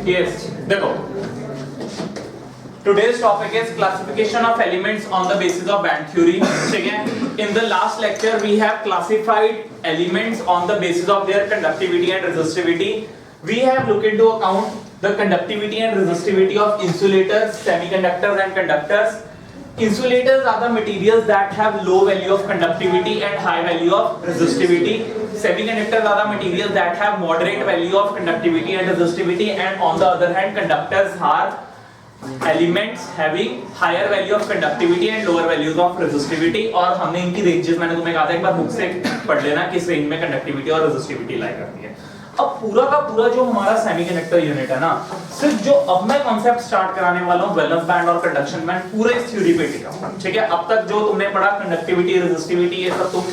Yes, देखो today's topic is classification of elements on the basis of band theory. ठीक है? In the last lecture we have classified elements on the basis of their conductivity and resistivity. We have looked into account the conductivity and resistivity of insulators, semiconductors and conductors. Insulators are the materials that have low value of conductivity and high value of resistivity. Semiconductors are the materials that have moderate value of conductivity and resistivity, and on the other hand conductors are elements having higher value of conductivity and lower values of resistivity. और हमने इनकी ranges मैंने तुम्हें कहा था एक बार book से पढ़ लेना किस रेंज में कंडक्टिविटी और रेजिस्टिविटी लाई करती है. अब पूरा का पूरा जो हमारा सेमीकंडक्टर यूनिट है ना, सिर्फ जो अब मैं कॉन्सेप्ट स्टार्ट कराने वाला हूं वैलेंस बैंड और कंडक्शन बैंड पूरे इस थ्योरी पे टिका हुआ है. ठीक है, अब तक जो तुमने पढ़ा कंडक्टिविटी रेजिस्टिविटी ये सब तुम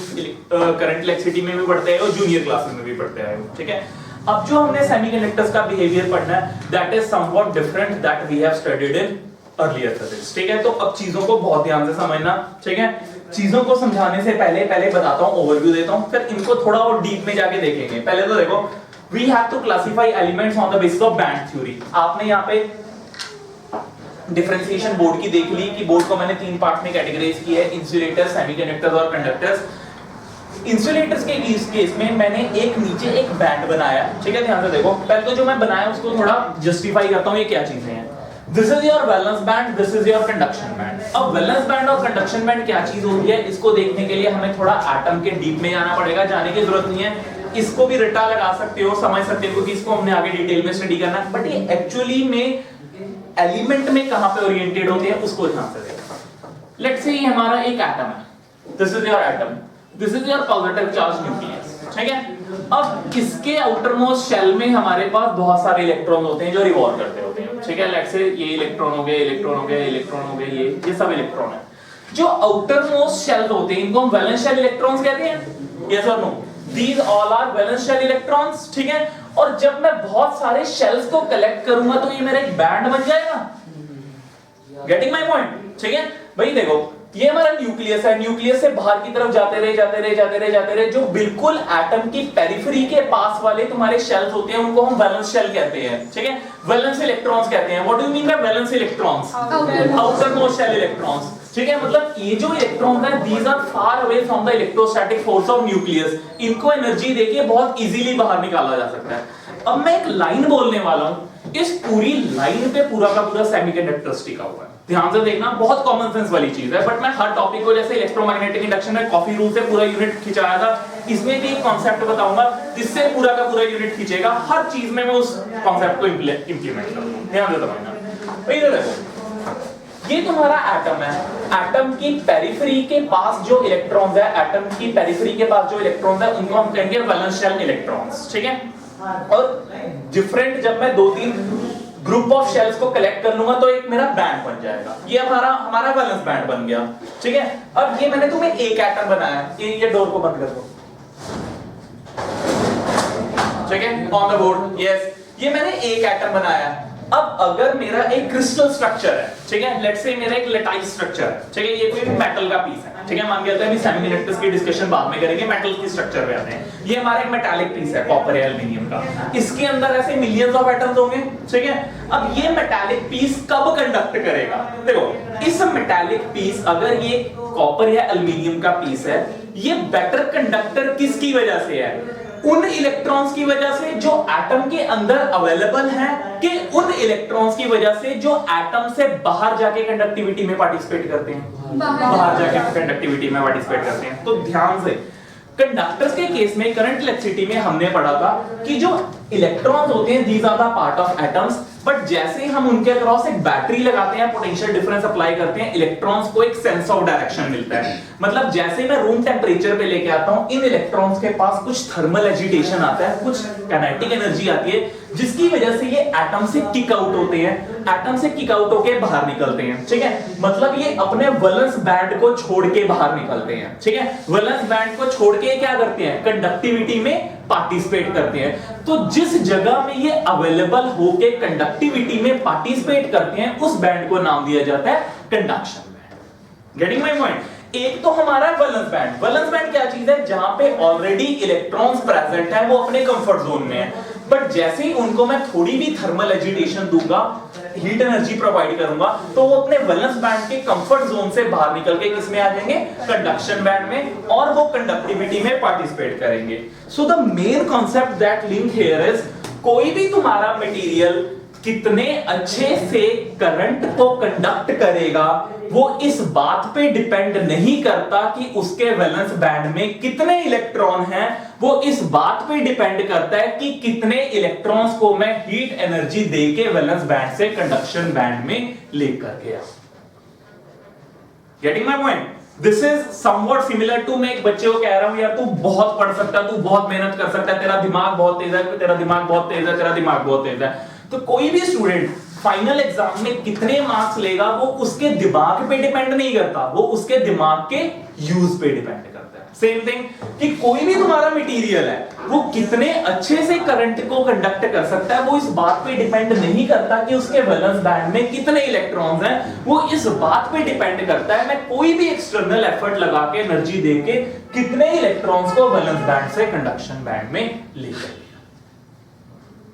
करंट इलेक्ट्रिसिटी में भी पढ़ते हो, जूनियर क्लासेस में भी पढ़ते आए हो. ठीक है, अब जो हमने सेमीकंडक्टर्स का बिहेवियर पढ़ना है that is somewhat different that we have studied in earlier physics. ठीक है, तो अब चीजों को बहुत ध्यान से समझना. ठीक है, चीजों को समझाने से पहले बताता हूं, ओवरव्यू देता हूं, फिर इनको थोड़ा और डीप में जाके देखेंगे. पहले तो देखो we have to classify elements on the basis of band theory. आपने यहाँ पे डिफरेंशिएशन बोर्ड की देख ली कि बोर्ड को मैंने तीन पार्ट में कैटेगराइज किया है, इंसुलेटर्स, सेमीकंडक्टर्स और कंडक्टर्स. इंसुलेटर्स के केस में मैंने एक नीचे एक बैंड बनाया. ठीक है, ध्यान से देखो. पहले तो जो मैं बनाया उसको थोड़ा जस्टिफाई करता हूँ ये क्या चीजें हैं. This is your valence band, this is your conduction band. अब वैलेंस बैंड और कंडक्शन बैंड क्या चीज होती है इसको देखने के लिए हमें थोड़ा एटम के डीप में जाना पड़ेगा. जाने की जरूरत नहीं है, इसको भी रटा लगा सकते हो, समझ सकते हो क्योंकि इसको हमने आगे डिटेल में स्टडी करना है. बट ये एक्चुअली में एलिमेंट में कहां पे ओरिएंटेड होते हैं उसको ध्यान से देखो. लेट्स से ये हमारा एक एटम है. This is your atom, this is your positive charge nucleus. ठीक है, अब इसके आउटर मोस्ट शेल में हमारे पास बहुत सारे इलेक्ट्रॉन होते हैं जो रिवॉल्व करते होते हैं. ठीक है, लेट्स से ये इलेक्ट्रॉन हो गए, इलेक्ट्रॉन हो गए, इलेक्ट्रॉन हो गए, ये सब इलेक्ट्रॉन है. जो आउटर मोस्ट शेल होते हैं इनको हम वैलेंस शेल इलेक्ट्रॉन्स कहते हैं. यस और no? These all are valence shell electrons. ठीक है, और जब मैं बहुत सारे शेल्स को कलेक्ट करूंगा तो ये मेरा एक बैंड बन जाएगा. Getting my point? ठीक है भाई, देखो ये हमारा न्यूक्लियस है. न्यूक्लियस से बाहर की तरफ जाते रहे जो बिल्कुल एटम की पेरिफेरी के पास वाले तुम्हारे शेल्स होते हैं उनको हम वैलेंस शेल कहते हैं. ठीक है, वैलेंस इलेक्ट्रॉन्स कहते हैं. What do you mean by valence electrons? Outermost shell electrons. ठीक है, मतलब ये जो इलेक्ट्रॉन्स हैं these are far away from the electrostatic force of nucleus. इनको एनर्जी देके बहुत इजीली बाहर निकाला जा सकता है. अब मैं एक लाइन बोलने वाला हूं, इस पूरी लाइन पे पूरा का पूरा सेमीकंडक्टर्स टिका हुआ है. ध्यान से देखना, बहुत कॉमन सेंस वाली चीज है. बट मैं हर टॉपिक को जैसे इलेक्ट्रोमैग्नेटिक इंडक्शन में कॉफी रूल से पूरा यूनिट खिंचाया था, इसमें भी एक कॉन्सेप्ट बताऊंगा जिससे पूरा का पूरा यूनिट खींचेगा. हर चीज में मैं उस कॉन्सेप्ट को इंप्लीमेंट करूंगा. ध्यान से समझना. इधर देखो, ये तुम्हारा एटम है. एटम की पेरिफेरी के पास जो इलेक्ट्रॉन्स है, एटम की पेरिफेरी के पास जो इलेक्ट्रॉन्स है उनको हम कहेंगे वैलेंस शेल इलेक्ट्रॉन्स. ठीक है, और डिफरेंट जब मैं दो तीन ग्रुप ऑफ शेल्स को कलेक्ट कर लूंगा तो एक मेरा बैंड बन जाएगा. ये हमारा वैलेंस बैंड बन गया. ठीक है, अब ये मैंने तुम्हें एक एटम बनाया. ये डोर को बंद कर दो. ठीक है, ऑन द बोर्ड. यस, ये मैंने एक एटम बनाया. अब अगर मेरा एक क्रिस्टल स्ट्रक्चर है, ठीक है, लेट्स से मेरा एक लेटाइल स्ट्रक्चर है. ठीक है, ये कोई मेटल का पीस है. ठीक है, मान के चलते हैं, अभी सेमीकंडक्टर्स की डिस्कशन बाद में करेंगे, मेटल की स्ट्रक्चर पे आते हैं. ये हमारा एक मेटालिक पीस है, कॉपर या एल्युमिनियम का. इसके अंदर ऐसे मिलियंस ऑफ एटम्स होंगे. ठीक है, अब ये मेटालिक पीस कब कंडक्ट करेगा? देखो, इस मेटालिक पीस अगर ये कॉपर या एल्युमिनियम का पीस है, ये बेटर कंडक्टर किसकी वजह से है? उन इलेक्ट्रॉन्स की वजह से जो एटम के अंदर अवेलेबल हैं, कि उन इलेक्ट्रॉन्स की वजह से जो एटम से बाहर जाके कंडक्टिविटी में पार्टिसिपेट करते हैं, बाहर जाके कंडक्टिविटी में पार्टिसिपेट करते हैं. तो ध्यान से, कंडक्टर्स के केस में करंट इलेक्ट्रिसिटी में हमने पढ़ा था कि जो इलेक्ट्रॉन्स होते हैं these are the part of atoms. But जैसे हम उनके अक्रॉस एक बैटरी लगाते हैं, पोटेंशियल डिफरेंस अप्लाई करते हैं, इलेक्ट्रॉन्स को एक सेंस ऑफ डायरेक्शन मिलता है. मतलब जैसे मैं रूम टेंपरेचर पे लेके आता हूं, इन इलेक्ट्रॉन्स के पास कुछ थर्मल एजिटेशन आता है, कुछ काइनेटिक एनर्जी आती है, जिसकी वजह से ये एटम से किक आउट होते हैं. एटम से किक आउट होके बाहर निकलते हैं. ठीक है, मतलब ये अपने वैलेंस बैंड को छोड़ के बाहर निकलते हैं. ठीक है, वैलेंस बैंड को छोड़ के क्या करते हैं? कंडक्टिविटी में पार्टिसिपेट करते हैं. तो जिस जगह में ये अवेलेबल होके कंडक्टिविटी में पार्टिसिपेट करते हैं उस बैंड को नाम दिया जाता है conduction band. Getting my point? एक तो हमारा वैलेंस बैंड. वैलेंस बैंड क्या चीज है? जहां पे ऑलरेडी इलेक्ट्रॉन्स प्रेजेंट है, वो अपने कंफर्ट जोन में है. बट जैसे ही उनको मैं थोड़ी भी थर्मल एजिटेशन दूंगा, हीट एनर्जी प्रोवाइड करूंगा, तो वो अपने वैलेंस बैंड के कंफर्ट जोन से बाहर निकल के किस में आ जाएंगे, कंडक्शन बैंड में, और वो कंडक्टिविटी में पार्टिसिपेट करेंगे। So the main concept that link here is, कोई भी तुम्हारा मटेरियल कितने अच्छे से करंट को कंडक्ट करेगा वो इस बात पे डिपेंड नहीं करता कि उसके वैलेंस बैंड में कितने इलेक्ट्रॉन हैं, वो इस बात पे डिपेंड करता है कि कितने इलेक्ट्रॉन्स को मैं हीट एनर्जी देके वैलेंस बैंड से कंडक्शन बैंड में लेकर गया। Getting my point? This is somewhat similar to, मैं एक बच्चे को कह रहा हूं यार तू बहुत पढ़ सकता है, तू बहुत मेहनत कर सकता है, तेरा दिमाग बहुत तेज है, तेरा दिमाग बहुत तेज है, तेरा दिमाग बहुत तेज है। तो कोई भी स्टूडेंट फाइनल एग्जाम में कितने मार्क्स लेगा वो उसके दिमाग पे डिपेंड नहीं करता, वो उसके दिमाग के यूज पे डिपेंड करता है। सेम थिंग कि कोई भी तुम्हारा मटेरियल है वो कितने अच्छे से करंट को कंडक्ट कर सकता है, वो इस बात पे डिपेंड नहीं करता कि उसके वैलेंस बैंड में कितने इलेक्ट्रॉन्स हैं, वो इस बात पे डिपेंड करता है मैं कोई भी एक्सटर्नल एफर्ट लगा के एनर्जी देके कितने इलेक्ट्रॉन्स को वैलेंस बैंड से कंडक्शन बैंड में लेकर।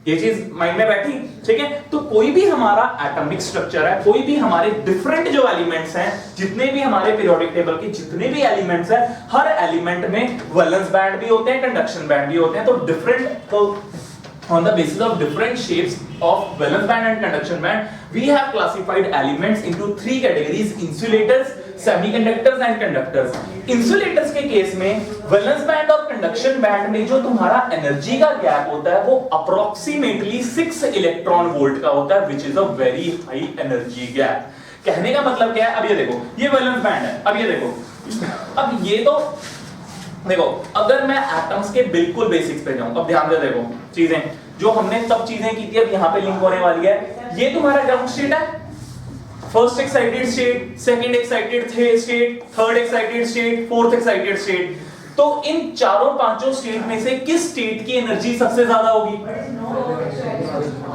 ये चीज माइंड में बैठी, ठीक है? तो कोई भी हमारा एटॉमिक स्ट्रक्चर है, कोई भी हमारे डिफरेंट जो एलिमेंट्स हैं, जितने भी हमारे पीरियोडिक टेबल के जितने भी एलिमेंट्स हैं, हर एलिमेंट में वैलेंस बैंड भी होते हैं, कंडक्शन बैंड भी होते हैं। तो डिफरेंट, तो on the basis of different shapes of valence band and conduction band, we have classified elements into three categories: insulators, semiconductors and conductors. Insulators के केस में valence band और conduction band में जो तुम्हारा एनर्जी का gap होता है वो approximately 6 इलेक्ट्रॉन वोल्ट का होता है, which is a very high energy gap. कहने का मतलब क्या है? अब ये देखो, ये valence band है, अब ये देखो, अब ये तो देखो, अगर मैं एटम्स के बिल्कुल बेसिक्स पे जाऊं, अब ध्यान से देखो, चीजें जो हमने तब चीजें की थी अब यहां पे लिंक होने वाली है। ये तुम्हारा ग्राउंड स्टेट है, first excited state, second excited state, third excited state, fourth excited state. तो इन चारों पांचों स्टेट में से किस स्टेट की एनर्जी सबसे ज्यादा होगी?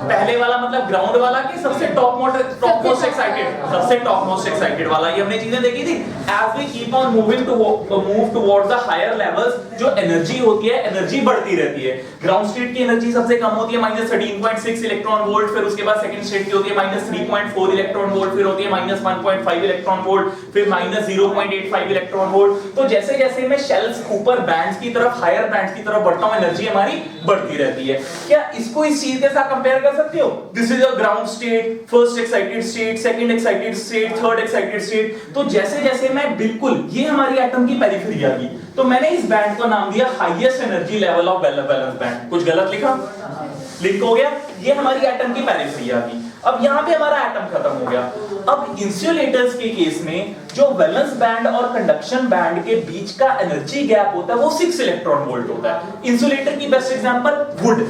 पहले वाला मतलब ग्राउंड वाला कि सबसे टॉप मोस्ट एक्साइटेड? सबसे टॉप मोस्ट एक्साइटेड वाला। ये हमने चीजें देखी थी। As we keep on move towards the higher levels, जो एनर्जी होती है एनर्जी बढ़ती रहती है। ग्राउंड स्टेट की एनर्जी सबसे कम होती है -13.6 इलेक्ट्रॉन वोल्ट, फिर उसके बाद सेकंड स्टेट की होती है -3.4 इलेक्ट्रॉन वोल्ट, फिर होती है -1.5 इलेक्ट्रॉन वोल्ट, फिर -0.85 इलेक्ट्रॉन वोल्ट। तो जैसे जैसे मैं शेल्स ऊपर बैंड्स की तरफ, हायर बैंड्स की तरफ बढ़ता हूं, एनर्जी हमारी बढ़ती रहती है। क्या इसको इस चीज के साथ कंपेयर कर सकते हो? This is a ground state, first excited state, second excited state, third excited state. तो जैसे जैसे मैं बिल्कुल, ये हमारी एटम की पेरिफेरी आ गई, तो मैंने इस बैंड को नाम दिया highest energy level of valence band. कुछ गलत लिखा? लिंक हो गया। ये हमारी एटम की पेरिफेरी आ गई। अब यहां पे हमारा एटम खत्म हो गया। अब इंसुलेटर्स के केस में जो वैलेंस बैंड और कंडक्शन बैंड के बीच का एनर्जी गैप होता है वो 6 इलेक्ट्रॉन वोल्ट होता है। इंसुलेटर की बेस्ट एग्जांपल वुड,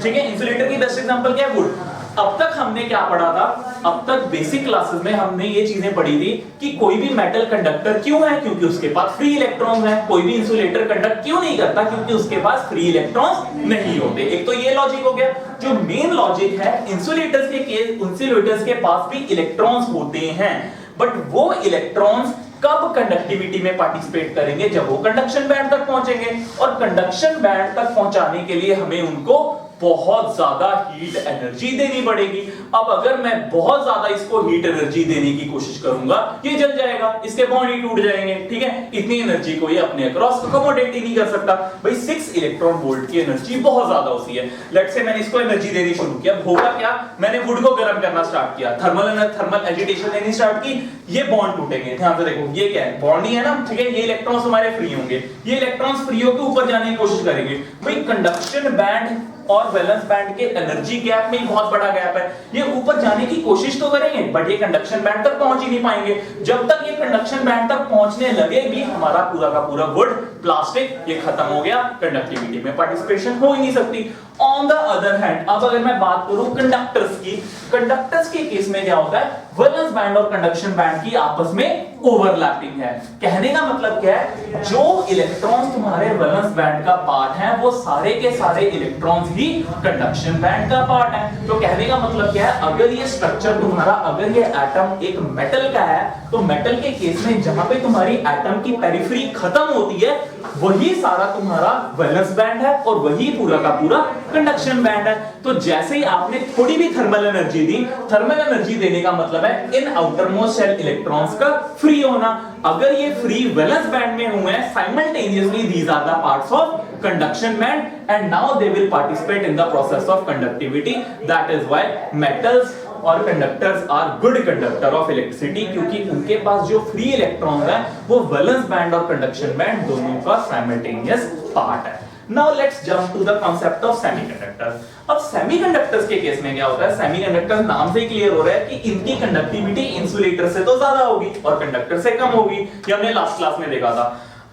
ठीक है? इंसुलेटर की बेस्ट एग्जांपल क्या है? वुड। अब तक हमने क्या पढ़ा था? अब तक बेसिक क्लासेस में हमने ये चीजें पढ़ी थी कि कोई भी मेटल कंडक्टर क्यों है? क्योंकि उसके पास फ्री इलेक्ट्रॉन्स हैं। कोई भी इंसुलेटर कंडक्ट क्यों नहीं करता? क्योंकि उसके पास फ्री इलेक्ट्रॉन्स नहीं होते। एक तो ये लॉजिक हो गया। जो मेन लॉजिक है, इंसुलेटर्स के पास भी इलेक्ट्रॉन्स होते हैं, बट वो इलेक्ट्रॉन्स कब कंडक्टिविटी में पार्टिसिपेट करेंगे? जब वो कंडक्शन बैंड तक पहुंचेंगे। और कंडक्शन बैंड तक पहुंचाने के लिए हमें उनको बहुत ज्यादा हीट एनर्जी देनी पड़ेगी। अब अगर मैं बहुत ज्यादा इसको हीट एनर्जी देने की कोशिश करूंगा, ये जल जाएगा, इसके बॉन्ड ही टूट जाएंगे, ठीक है? इतनी एनर्जी को ये अपने अक्रॉस अकोमोडेट ही नहीं कर सकता। भाई 6 इलेक्ट्रॉन वोल्ट की एनर्जी बहुत ज्यादा होती है। लेट्स से मैंने इसको एनर्जी देनी शुरू किया, होगा क्या? मैंने वुड को गर्म करना स्टार्ट किया, थर्मल एजिटेशन देनी स्टार्ट की, ये बॉन्ड टूटेंगे। ध्यान से देखो, ये क्या है? बॉन्ड ही है ना, ठीक है? ये इलेक्ट्रॉन्स हमारे फ्री होंगे, ये इलेक्ट्रॉन्स फ्री होकर ऊपर जाने की कोशिश करेंगे। भाई कंडक्शन बैंड और वैलेंस बैंड के एनर्जी गैप में बहुत बड़ा गैप है। ये ऊपर जाने की कोशिश तो करेंगे, बट ये कंडक्शन बैंड तक पहुंच ही नहीं पाएंगे। जब तक ये कंडक्शन बैंड तक पहुंचने लगे भी हमारा पूरा का पूरा वुड, प्लास्टिक, ये खत्म हो गया, कंडक्टिविटी में पार्टिसिपेशन हो ही नहीं सकती। ऑन द अदर हैंड, अब अगर मैं बात करूं कंडक्टर्स की, कंडक्टर्स के केस में क्या होता है? वैलेंस बैंड और कंडक्शन बैंड की आपस में ओवरलैपिंग है। कहने का मतलब क्या है? जो इलेक्ट्रॉन्स तुम्हारे वैलेंस बैंड का पार्ट है वो सारे के सारे इलेक्ट्रॉन्स ही कंडक्शन बैंड का पार्ट है। तो कहने का मतलब क्या है? अगर ये स्ट्रक्चर तुम्हारा, अगर ये एटम एक मेटल का है, तो मेटल के केस में जहां पे तुम्हारी एटम की पेरिफेरी खत्म होती है वही सारा तुम्हारा वैलेंस बैंड है और वही पूरा का पूरा कंडक्शन बैंड है। तो जैसे ही आपने थोड़ी भी थर्मल एनर्जी दी, थर्मल एनर्जी देने का मतलब है इन आउटर मोस्ट शेल इलेक्ट्रॉन्स का फ्री होना। अगर ये फ्री वैलेंस बैंड में हुए हैं, simultaneously these are the parts of conduction band and now they will participate in the process of conductivity. That is why metals और conductors are good conductor of electricity, क्योंकि उनके पास जो free electron है वो वैलेंस बैंड और conduction band दोनों का साइमल्टेनियस पार्ट है। Now let's jump to the concept of semiconductors. अब सेमीकंडक्टर्स के केस में क्या होता है, सेमीकंडक्टर्स नाम से ही क्लियर हो रहा है कि इनकी कंडक्टिविटी इंसुलेटर से तो ज्यादा होगी और कंडक्टर से कम होगी, ये हमने लास्ट क्लास में देखा था।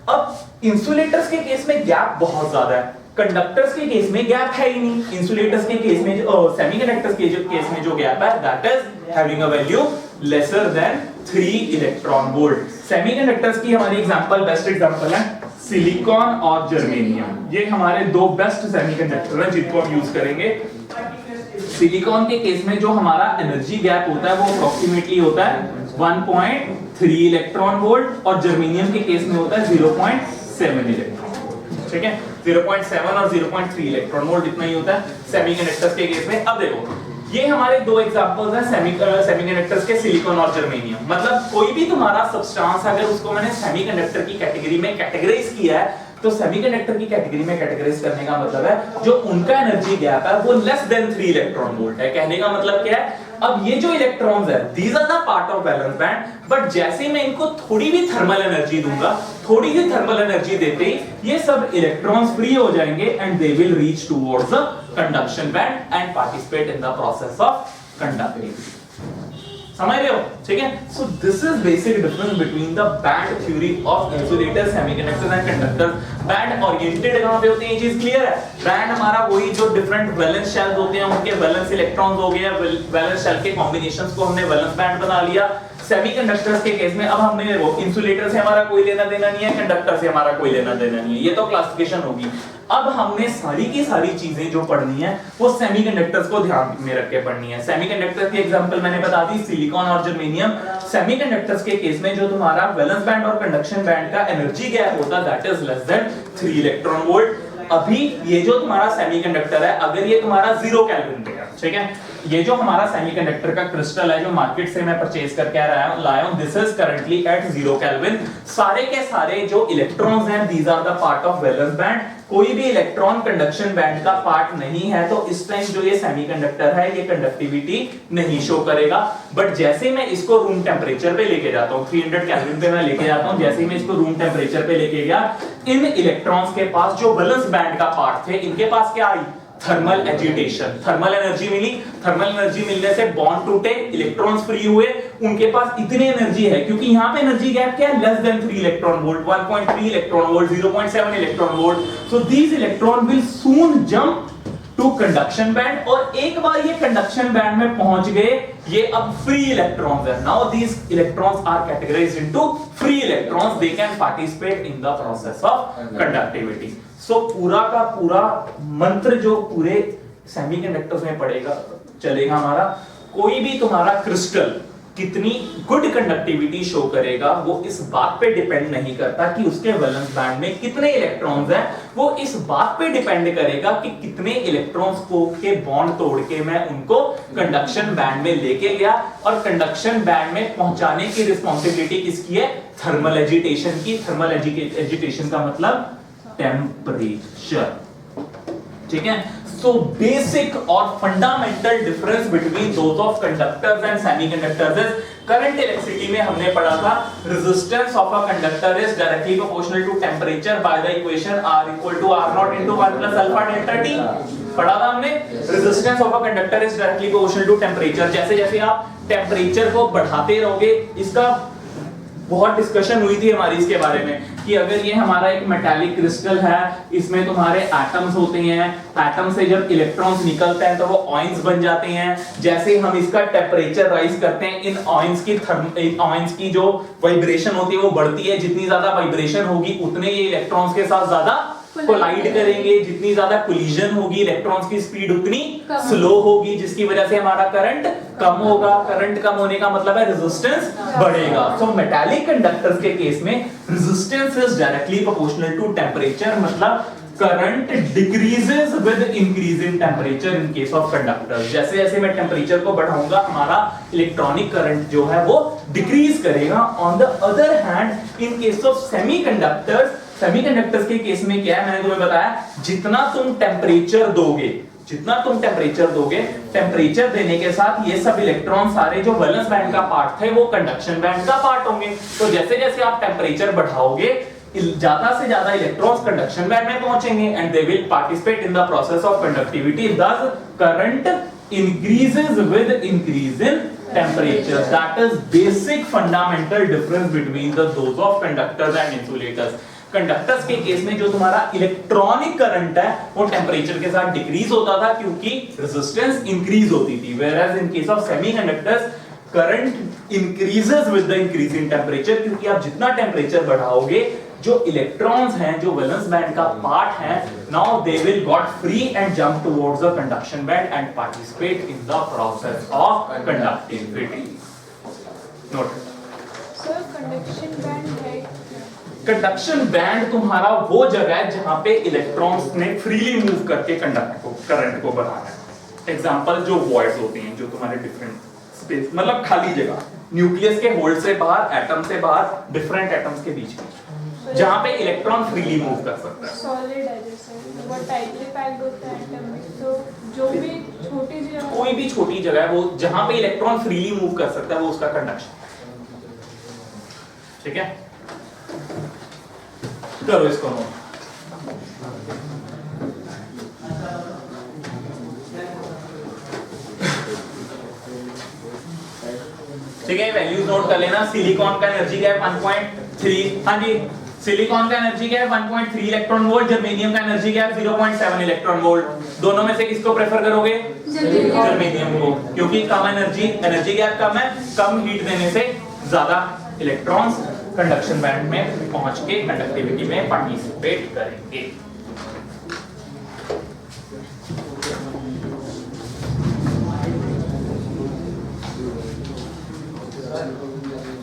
अब इंसुलेटर्स के केस में गैप बहुत ज्यादा है, कंडक्टर्स के केस में गैप है ही नहीं। इंसुलेटर्स के केस में सेमीकंडक्टर्स के केस में जो गैप है that is having a value lesser than 3 electron volt. Semiconductors की हमारी एग्जांपल, बेस्ट एग्जांपल है सिलिकॉन और जर्मेनियम। ये हमारे दो बेस्ट सेमीकंडक्टर हैं जिनको हम यूज करेंगे। सिलिकॉन के केस में जो हमारा एनर्जी गैप होता है वो अप्रोक्सीमेटली होता है 1.3 इलेक्ट्रॉन वोल्ट और जर्मेनियम के केस में होता है 0.7 इलेक्ट्रॉन वोल्ट। ठीक है, 0.7 और 0.3 इलेक्ट्रॉन वोल्ट इतना ही होता है सेमीकंडक्टर्स के केस में। अब देखो ये हमारे दो एग्जांपल्स हैं सेमीकंडक्टर्स के, सिलिकॉन और जर्मेनियम। मतलब कोई भी तुम्हारा सब्सटेंस अगर उसको मैंने सेमीकंडक्टर की कैटेगरी में कैटेगराइज किया है तो सेमीकंडक्टर की कैटेगरी में कैटेगराइज करने का मतलब है जो उनका एनर्जी गैप है वो लेस देन 3 इलेक्ट्रॉन वोल्ट है। कहने का मतलब क्या है, अब ये जो इलेक्ट्रॉन्स है these are the part of valence band, but जैसे मैं इनको थोड़ी भी थर्मल एनर्जी दूंगा, थोड़ी सी थर्मल एनर्जी देते ही ये सब इलेक्ट्रॉन्स फ्री हो जाएंगे and they will reach towards the conduction band and participate in the process of conductivity. समझ रहे हो? ठीक है, so this is basic difference between the band theory of insulators, semiconductors and conductors. Band oriented कहां पे होते हैं, ये चीज क्लियर है। बैंड हमारा वही जो डिफरेंट वैलेंस शेल्स होते हैं उनके वैलेंस इलेक्ट्रॉन्स हो गए, वैलेंस शेल के कॉम्बिनेशंस को हमने वैलेंस बैंड बना लिया। सेमीकंडक्टर्स के केस में अब हमने वो इंसुलेटर से हमारा कोई लेना देना नहीं है, कंडक्टर से हमारा कोई लेना देना नहीं है, ये तो क्लासिफिकेशन होगी। अब हमने सारी की सारी चीजें जो पढ़नी है वो सेमीकंडक्टर्स को ध्यान में रख के पढ़नी है। सेमीकंडक्टर की एग्जांपल मैंने बता दी सिलिकॉन और जर्मेनियम। सेमीकंडक्टर्स के केस में जो तुम्हारा वैलेंस बैंड और कंडक्शन बैंड का एनर्जी गैप होता है that is less than 3 electron volt. अभी ये जो तुम्हारा सेमीकंडक्टर है अगर ये तुम्हारा 0 केल्विन पे है, ठीक है, ये जो हमारा सेमीकंडक्टर का क्रिस्टल है जो मार्केट से मैं परचेज करके लाया हूं, this is currently at 0 kelvin. सारे के सारे जो इलेक्ट्रॉन्स हैं these are the part of valence band. कोई भी इलेक्ट्रॉन कंडक्शन बैंड का पार्ट नहीं है, तो इस टाइम जो ये सेमीकंडक्टर है ये कंडक्टिविटी नहीं शो करेगा। बट जैसे मैं इसको रूम टेम्परेचर पे लेके जाता हूं, 300 केल्विन पे मैं लेके जाता हूं, जैसे ही मैं इसको रूम टेम्परेचर पे लेके गया, इन इलेक्ट्रॉन्स के पास जो वैलेंस बैंड का पार्ट थे इनके पास क्या आई, थर्मल एजिटेशन, थर्मल एनर्जी मिली। थर्मल एनर्जी मिलने से बॉन्ड टूटे, इलेक्ट्रॉन्स फ्री हुए, उनके पास इतनी एनर्जी है क्योंकि यहां पे एनर्जी गैप क्या है, less than 3 electron volt, 1.3 electron volt, 0.7 electron volt. So these electron will soon jump to conduction band, और एक बार ये कंडक्शन बैंड में पहुंच गए ये अब फ्री इलेक्ट्रॉन्स है। Now these electrons are categorized into free electrons, they can participate in the process of conductivity. So पूरा का पूरा मंत्र जो पूरे सेमीकंडक्टर्स में पड़ेगा चलेगा हमारा, कोई भी तुम्हारा क्रिस्टल कितनी गुड कंडक्टिविटी शो करेगा वो इस बात पे डिपेंड नहीं करता कि उसके वैलेंस बैंड में कितने इलेक्ट्रॉन्स हैं, वो इस बात पे डिपेंड करेगा कि कितने इलेक्ट्रॉन्स को के बॉन्ड तोड़ के मैं उनको कंडक्शन बैंड में लेके गया, और कंडक्शन बैंड में पहुंचाने की रिस्पांसिबिलिटी किसकी है, थर्मल एजिटेशन की। थर्मल एजिटेशन का मतलब टेम्परेचर, ठीक है। So basic और fundamental difference between those of conductors and semiconductors is, current electricity में हमने पढ़ा था resistance of a conductor is directly proportional to temperature by the equation R equal to R naught into 1 plus alpha delta T। पढ़ा था हमने resistance of a conductor is directly proportional to temperature। जैसे जैसे आप temperature को बढ़ाते रहोगे, इसका बहुत डिस्कशन हुई थी हमारी इसके बारे में कि अगर ये हमारा एक मेटालिक क्रिस्टल है, इसमें तुम्हारे एटम्स होते हैं, एटम से जब इलेक्ट्रॉन्स निकलते हैं तो वो आयंस बन जाते हैं। जैसे हम इसका टेम्परेचर राइज करते हैं, इन आयंस की जो वाइब्रेशन होती है वो बढ़ती है, जितनी ज्यादा वाइब्रेशन होगी उतने ये इलेक्ट्रॉन्स के साथ ज्यादा कोलाइड करेंगे, जितनी ज्यादा कोलिजन होगी इलेक्ट्रॉन्स की स्पीड उतनी स्लो होगी, जिसकी वजह से हमारा करंट कम होगा। करंट कम होने का मतलब है रेजिस्टेंस बढ़ेगा। सो मेटालिक कंडक्टर्स के केस में resistance is directly proportional to temperature, मतलब current decreases with increase in temperature in case of conductors. जैसे जैसे मैं टेंपरेचर को बढ़ाऊंगा हमारा इलेक्ट्रॉनिक करंट जो है वो डिक्रीज करेगा। On the other hand in case of semiconductors, semiconductors के केस में क्या है, मैंने तुम्हें बताया जितना तुम टेंपरेचर दोगे, टेंपरेचर देने के साथ ये सब इलेक्ट्रॉन सारे जो वैलेंस बैंड का पार्ट थे वो कंडक्शन बैंड का पार्ट होंगे। तो जैसे जैसे आप टेंपरेचर बढ़ाओगे ज्यादा से ज्यादा इलेक्ट्रॉन्स कंडक्शन बैंड में पहुंचेंगे and they will participate in the process of conductivity. thus current increases with increase in temperature. That is basic fundamental difference between the those of conductors and insulators. Conductors के case में जो तुम्हारा electronic current है वो temperature के साथ decrease होता था क्योंकि रेजिस्टेंस इंक्रीज होती थी, whereas in case of semiconductors current increases with the increase in temperature, क्योंकि आप जितना टेंपरेचर बढ़ाओगे जो इलेक्ट्रॉन्स हैं जो वैलेंस बैंड का पार्ट है, now they will got free and jump towards the conduction band and participate in the process of conductivity. Note sir, conduction band है, conduction band तुम्हारा वो जगह है जहां पे इलेक्ट्रॉन्स ने फ्रीली मूव करके करंट को बढ़ाना है। एग्जांपल जो वॉइड्स होती हैं, जो तुम्हारे डिफरेंट स्पेस, मतलब खाली जगह, न्यूक्लियस के होल से बाहर, एटम से बाहर, डिफरेंट एटम्स के बीच में जहां पे इलेक्ट्रॉन फ्रीली मूव कर सकता है। सॉलिड है जैसे वो टाइटली पैक्ड होता है एटम में, तो जो भी छोटी जगह, कोई भी छोटी जगह है वो जहां पे इलेक्ट्रॉन फ्रीली मूव कर सकता है वो उसका कंडक्शन। ठीक है, करो इसको नोट। ठीक है, वैल्यूज नोट कर लेना। सिलिकॉन का एनर्जी गैप 1.3, हाँ जी, सिलिकॉन का energy gap 1.3 electron volt, germanium का एनर्जी गैप 0.7 इलेक्ट्रॉन वोल्ट। दोनों में से किसको प्रेफर करोगे? जर्मेनियम को, क्योंकि कम एनर्जी गैप कम है, कम हीट देने से ज्यादा इलेक्ट्रॉन्स कंडक्शन बैंड में पहुंच के कंडक्टिविटी में पार्टिसिपेट करेंगे।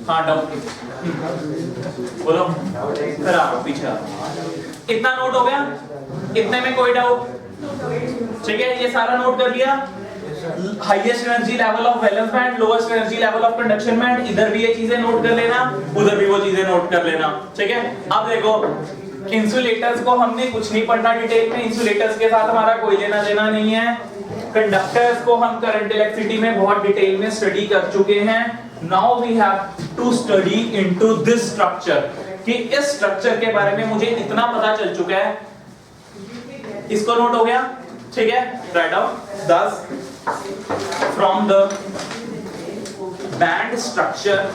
हाँ, डाउट बोलो, फिर आओ पीछे। इतना नोट हो गया? इतने में कोई डाउट? ठीक है, ये सारा नोट कर लिया। Highest energy level of valence band, lowest energy level of conduction band, इधर भी ये चीजें नोट कर लेना, उधर भी वो चीजें नोट कर लेना। ठीक है, अब देखो इंसुलेटर्स को हमने कुछ नहीं पढ़ना डिटेल में, इंसुलेटर्स के साथ हमारा कोई लेना देना नहीं है। कंडक्टर्स को हम करंट इलेक्ट्रिसिटी में बहुत डिटेल में स्टडी कर चुके हैं। Now we have to study into this structure, कि इस स्ट्रक्चर के बारे में मुझे इतना पता चल चुका है। इसको नोट हो गया? ठीक है, write down. thus from the band structure,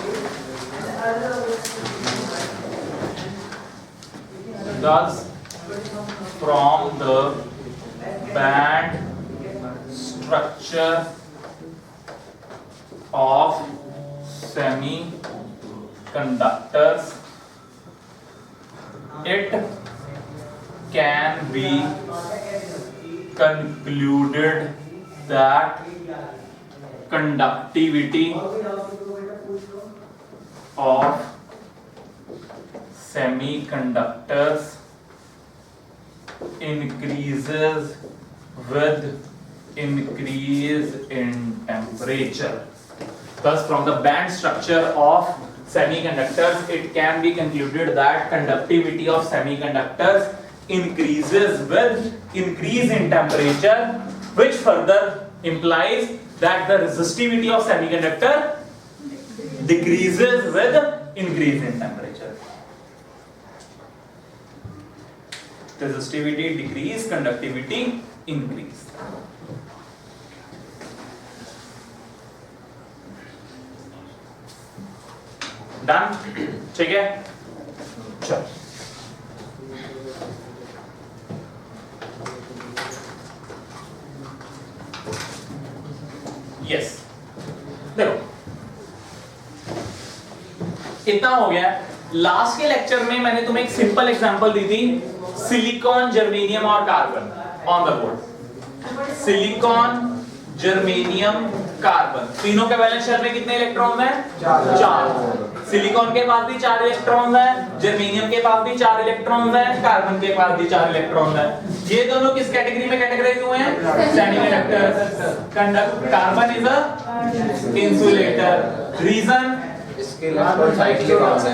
thus from the band structure of semiconductors, it can be concluded that conductivity of semiconductors increases with increase in temperature. Thus, from the band structure of semiconductors, it can be concluded that conductivity of semiconductors increases with increase in temperature, which further implies that the resistivity of semiconductor decreases with increase in temperature. Resistivity decrease, conductivity increase. Done? ठीक है, चलो yes, देखो इतना हो गया। Last के lecture में मैंने तुम्हें एक सिंपल एग्जांपल दी थी सिलिकॉन, जर्मेनियम और carbon on the board. Silicon, germanium, carbon, तीनों के वैलेंस शेल में कितने इलेक्ट्रॉन हैं? 4। सिलिकॉन के पास भी 4 इलेक्ट्रॉन हैं, जर्मेनियम के पास भी 4 इलेक्ट्रॉन हैं, कार्बन के पास भी 4 इलेक्ट्रॉन हैं। ये दोनों किस कैटेगरी में कैटेगराइज हुए हैं? Semiconductors. Carbon is a insulator. Reason? इसके साइज के पास है।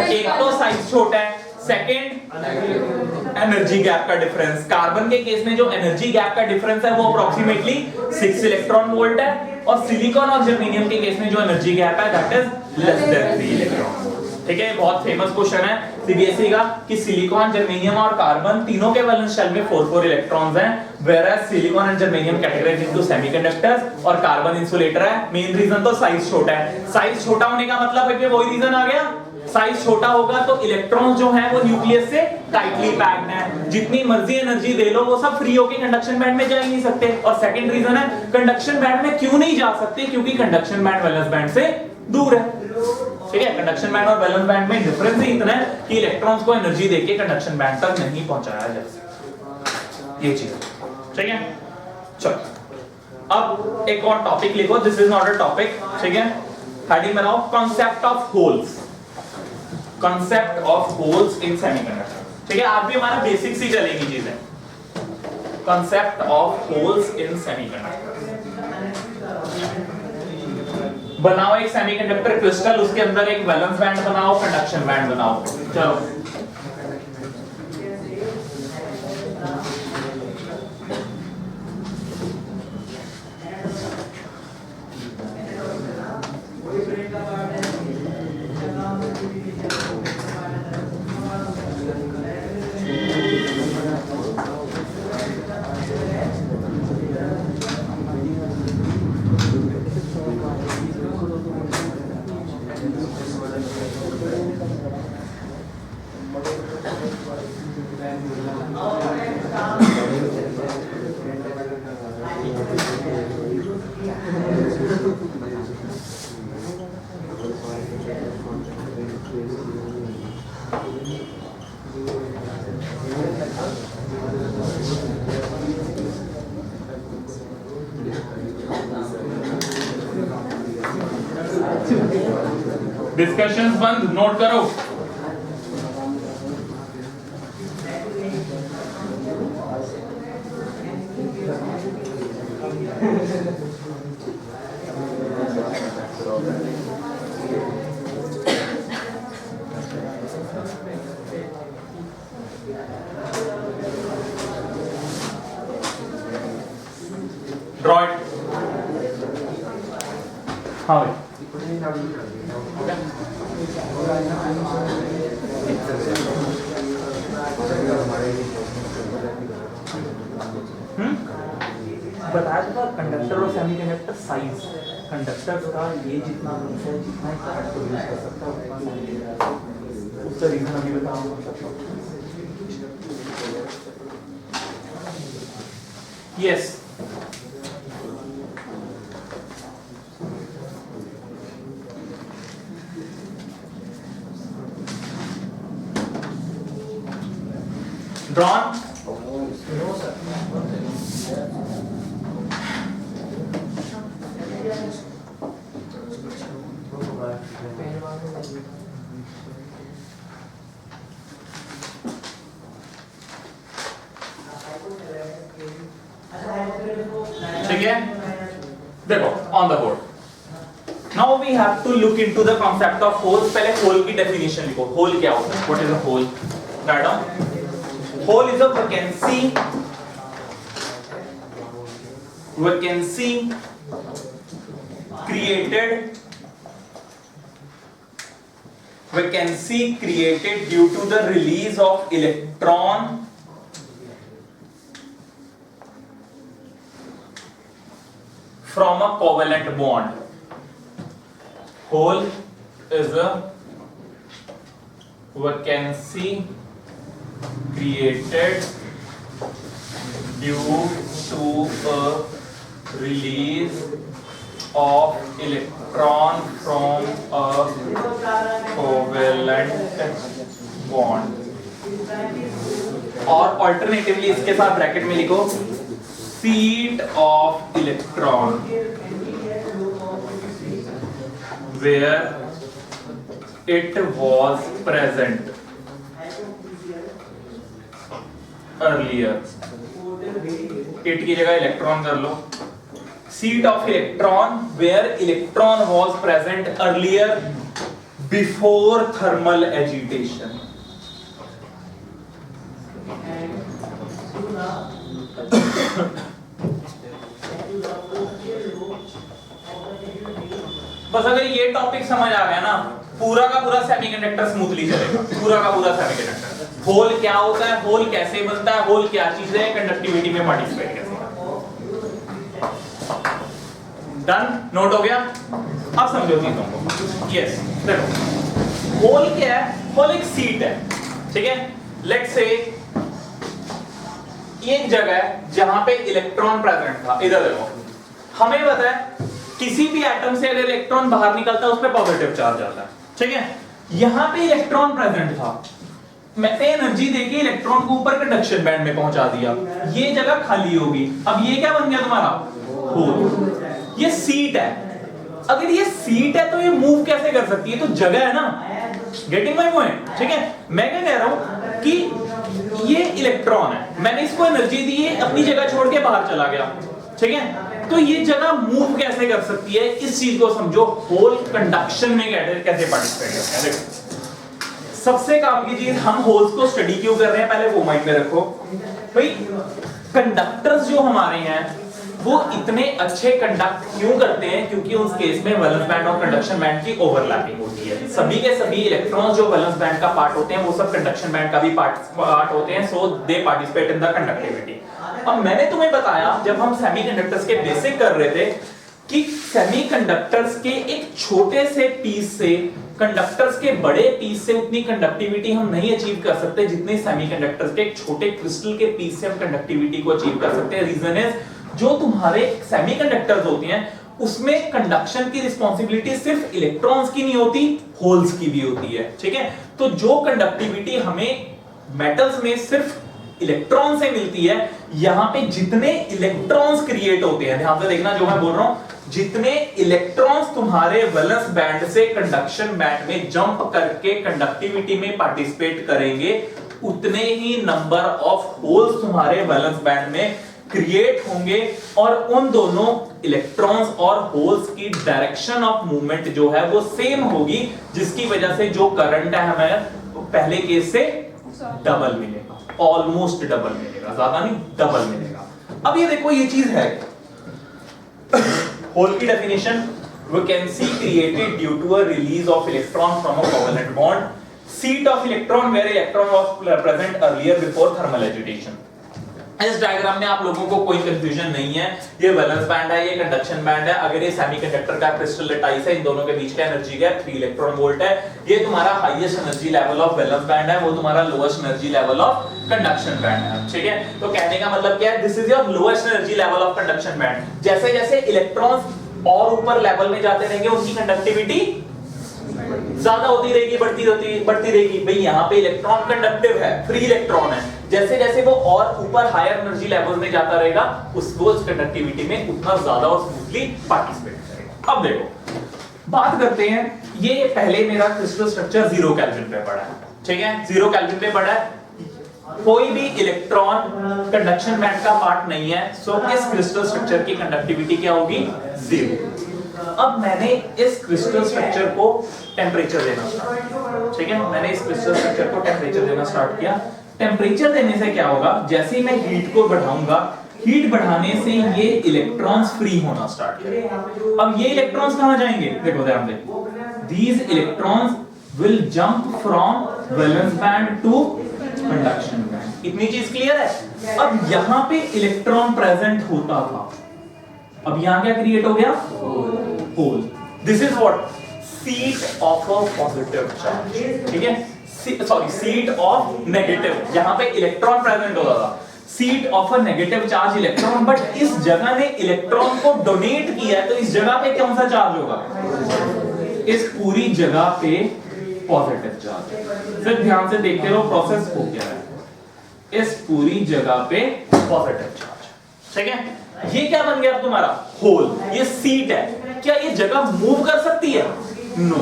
एक तो साइज छोटा है, सेकंड एनर्जी गैप का डिफरेंस। कार्बन के केस में जो एनर्जी गैप का डिफरेंस है वो अप्रोक्सीमेटली 6 इलेक्ट्रॉन वोल्ट है, और सिलिकॉन और जर्मेनियम के केस में जो एनर्जी गैप है that is less than 3 electron. ठीक है, बहुत फेमस क्वेश्चन है सीबीएसई का कि सिलिकॉन, जर्मेनियम और कार्बन तीनों के वैलेंस शेल में 4 इलेक्ट्रॉन्स हैं, whereas silicon and germanium categorize into semiconductors और कार्बन इंसुलेटर है। मेन रीजन तो साइज छोटा है। साइज छोटा होने का मतलब है कि वही रीजन आ गया, साइज छोटा होगा तो इलेक्ट्रॉन जो है वो न्यूक्लियस से टाइटली पैक्ड है, जितनी मर्जी एनर्जी दे लो वो सब फ्री होके कंडक्शन बैंड में जा ही नहीं सकते। और सेकंड रीजन है कंडक्शन बैंड में क्यों नहीं जा सकते, क्योंकि कंडक्शन बैंड वैलेंस बैंड से दूर है। ठीक है, कंडक्शन बैंड और वैलेंस बैंड में डिफरेंस ही इतना है कि इलेक्ट्रॉन्स को एनर्जी देके कंडक्शन बैंड तक नहीं पहुंचाया जा सकता। ये चीज ठीक है। चलो अब एक और टॉपिक लिखो, this is not a topic. ठीक है, हेडिंग बनाओ concept of holes. Concept of holes in semiconductor. ठीक है, आज भी हमारा बेसिक्स ही चलेगी चीजें। Concept of holes in semiconductor. बनाओ एक सेमीकंडक्टर क्रिस्टल, उसके अंदर एक वैलेंस बैंड बनाओ, कंडक्शन बैंड बनाओ। चलो डिस्कशंस बंद, नोट करो। Draw it. हाँ भाई बताया था कंडक्टर और सेमीकंडक्टर साइज। कंडक्टर का ये जितना है जितना इसका प्रोड्यूस कर सकता है उसका रीजन अभी बताऊंगा। Yes drawn. ठीक है, देखो on the board. Now we have to look into the concept of holes. पहले होल की डेफिनेशन लिखो। होल क्या होता है? What is a hole? Write down. Hole is a vacancy created due to the release of electron from a covalent bond. Hole is a vacancy created due to a release of electron from a covalent bond. और alternatively इसके साथ bracket में लिखो seat of electron where it was present earlier. It की जगह electron कर लो। Seat of electron where electron was present earlier before thermal agitation. बस अगर ये टॉपिक समझ आ गया ना, पूरा का पूरा सेमीकंडक्टर स्मूथली चलेगा। पूरा का पूरा सेमीकंडक्टर। होल क्या होता है, होल कैसे बनता है, होल क्या चीज है, कंडक्टिविटी में पार्टिसिपेट कैसे। डन, नोट हो गया। अब समझो चीजों को। यस, देखो होल क्या है, होल एक सीट है, ठीक है। लेट्स से ये एक जगह है जहां पे इलेक्ट्रॉन प्रेजेंट था। इधर देखो, हमें पता है किसी भी एटम से अगर इलेक्ट्रॉन बाहर निकलता है उस पे पॉजिटिव चार्ज आता है, ठीक है। यहां पे इलेक्ट्रॉन प्रेजेंट था, मैंने एनर्जी देके इलेक्ट्रॉन को ऊपर कंडक्शन बैंड में पहुंचा दिया, ये जगह खाली होगी। अब ये क्या बन गया तुम्हारा होल। ये सीट है। अगर ये सीट है तो ये मूव कैसे कर सकती है, तो जगह है ना। गेटिंग माय पॉइंट, ठीक है। मैं क्या कह रहा हूं कि ये इलेक्ट्रॉन है, मैंने इसको एनर्जी दी है, अपनी जगह छोड़ के बाहर चला गया, ठीक है। तो ये जगह मूव कैसे कर सकती है, इस चीज को समझो। होल कंडक्शन में कैसे पार्टिसिपेट करते हैं। देखो सबसे काम की चीज, हम होल्स को स्टडी क्यों कर रहे हैं पहले वो माइंड में रखो भाई। कंडक्टर्स जो हमारे हैं वो इतने अच्छे कंडक्ट क्यों करते हैं, क्योंकि उस केस में वैलेंस बैंड और कंडक्शन बैंड की ओवरलैपिंग होती है। सभी के सभी इलेक्ट्रॉन्स जो वैलेंस बैंड का पार्ट होते हैं वो सब कंडक्शन बैंड का भी पार्ट होते हैं, so they participate in the conductivity. अब मैंने तुम्हें बताया जब हम सेमीकंडक्टर्स के बेसिक कर रहे थे कि सेमीकंडक्टर्स के एक छोटे से पीस से कंडक्टर्स के बड़े पीस से उतनी कंडक्टिविटी हम नहीं अचीव कर सकते जितनी सेमीकंडक्टर्स के एक छोटे क्रिस्टल के पीस से हम कंडक्टिविटी को अचीव कर सकते हैं। रीजन इज, जो तुम्हारे सेमीकंडक्टर्स होती हैं उसमें कंडक्शन की रिस्पांसिबिलिटी सिर्फ इलेक्ट्रॉन्स की नहीं होती, होल्स की भी होती है, ठीक है। तो जो कंडक्टिविटी हमें मेटल्स में सिर्फ इलेक्ट्रॉन से मिलती है, यहां पे जितने इलेक्ट्रॉन्स क्रिएट होते हैं, ध्यान से देखना जो मैं बोल रहा हूं, जितने इलेक्ट्रॉन्स तुम्हारे वैलेंस बैंड से कंडक्शन बैंड में जंप करके कंडक्टिविटी में पार्टिसिपेट करेंगे, उतने ही नंबर ऑफ होल्स तुम्हारे वैलेंस बैंड में क्रिएट होंगे, और उन दोनों इलेक्ट्रॉन्स और होल्स की डायरेक्शन ऑफ मूवमेंट जो है वो सेम होगी, जिसकी वजह से जो करंट है हमें पहले केस से डबल मिलेगा, ऑलमोस्ट डबल मिलेगा, ज्यादा नहीं डबल मिलेगा। अब ये देखो ये चीज है होल की definition, vacancy created due to a release of electron from a covalent bond, seat of electron where electron was present earlier before thermal agitation. इस डायग्राम में आप लोगों को कोई कंफ्यूजन नहीं है, ये वैलेंस बैंड है, ये कंडक्शन बैंड है। अगर ये सेमीकंडक्टर का क्रिस्टल लैटिस है, इन दोनों के बीच का एनर्जी गैप 3 इलेक्ट्रॉन वोल्ट है। ये तुम्हारा highest energy level of valence band है, वो तुम्हारा lowest energy level of conduction band है, ठीक है। तो कहने का मतलब क्या है, this is your lowest energy level of conduction band. जैसे जैसे इलेक्ट्रॉन्स और ऊपर लेवल में जाते रहेंगे उनकी कंडक्टिविटी ज्यादा होती रहेगी, बढ़ती रहेगी। भाई यहाँ पे इलेक्ट्रॉन कंडक्टिव है, फ्री इलेक्ट्रॉन है, जैसे जैसे वो और ऊपर हायर एनर्जी लेवल में जाता रहेगा उस कंडक्टिविटी में उतना ज्यादा और स्मूथली पार्टिसिपेट करेगा। अब देखो बात करते हैं, ये पहले मेरा क्रिस्टल स्ट्रक्चर 0 केल्विन पे पड़ा है, ठीक है, 0 केल्विन पे पड़ा है, कोई भी इलेक्ट्रॉन कंडक्शन बैंड का पार्ट नहीं है, सो इस क्रिस्टल स्ट्रक्चर की कंडक्टिविटी क्या होगी, 0। अब मैंने इस क्रिस्टल स्ट्रक्चर को टेम्परेचर देना स्टार्ट किया, ठीक है, मैंने इस क्रिस्टल स्ट्रक्चर को टेम्परेचर देना स्टार्ट किया। टेम्परेचर देने से क्या होगा, जैसे ही मैं हीट को बढ़ाऊंगा, हीट बढ़ाने से ये इलेक्ट्रॉन्स फ्री होना स्टार्ट करेंगे। अब ये इलेक्ट्रॉन्स कहां जाएंगे, देखो ध्यान दे, these electrons will jump from valence band to conduction band। इतनी चीज क्लियर है। अब यहां पे इलेक्ट्रॉन प्रेजेंट होता था, अब यहां क्या क्रिएट हो गया, hole. This is what, seat of a positive charge, ठीक है, सॉरी सीट ऑफ नेगेटिव। यहां पे इलेक्ट्रॉन प्रेजेंट होता था, seat of a negative charge electron, but इस जगह ने इलेक्ट्रॉन को डोनेट किया है, तो इस जगह पे कौन सा चार्ज होगा, इस पूरी जगह पे पॉजिटिव चार्ज। फिर ध्यान से देखते रहो प्रोसेस हो क्या है। इस पूरी जगह पे पॉजिटिव चार्ज, ठीक है। ये क्या बन गया अब तुम्हारा होल, ये सीट है। क्या ये जगह मूव कर सकती है? नो,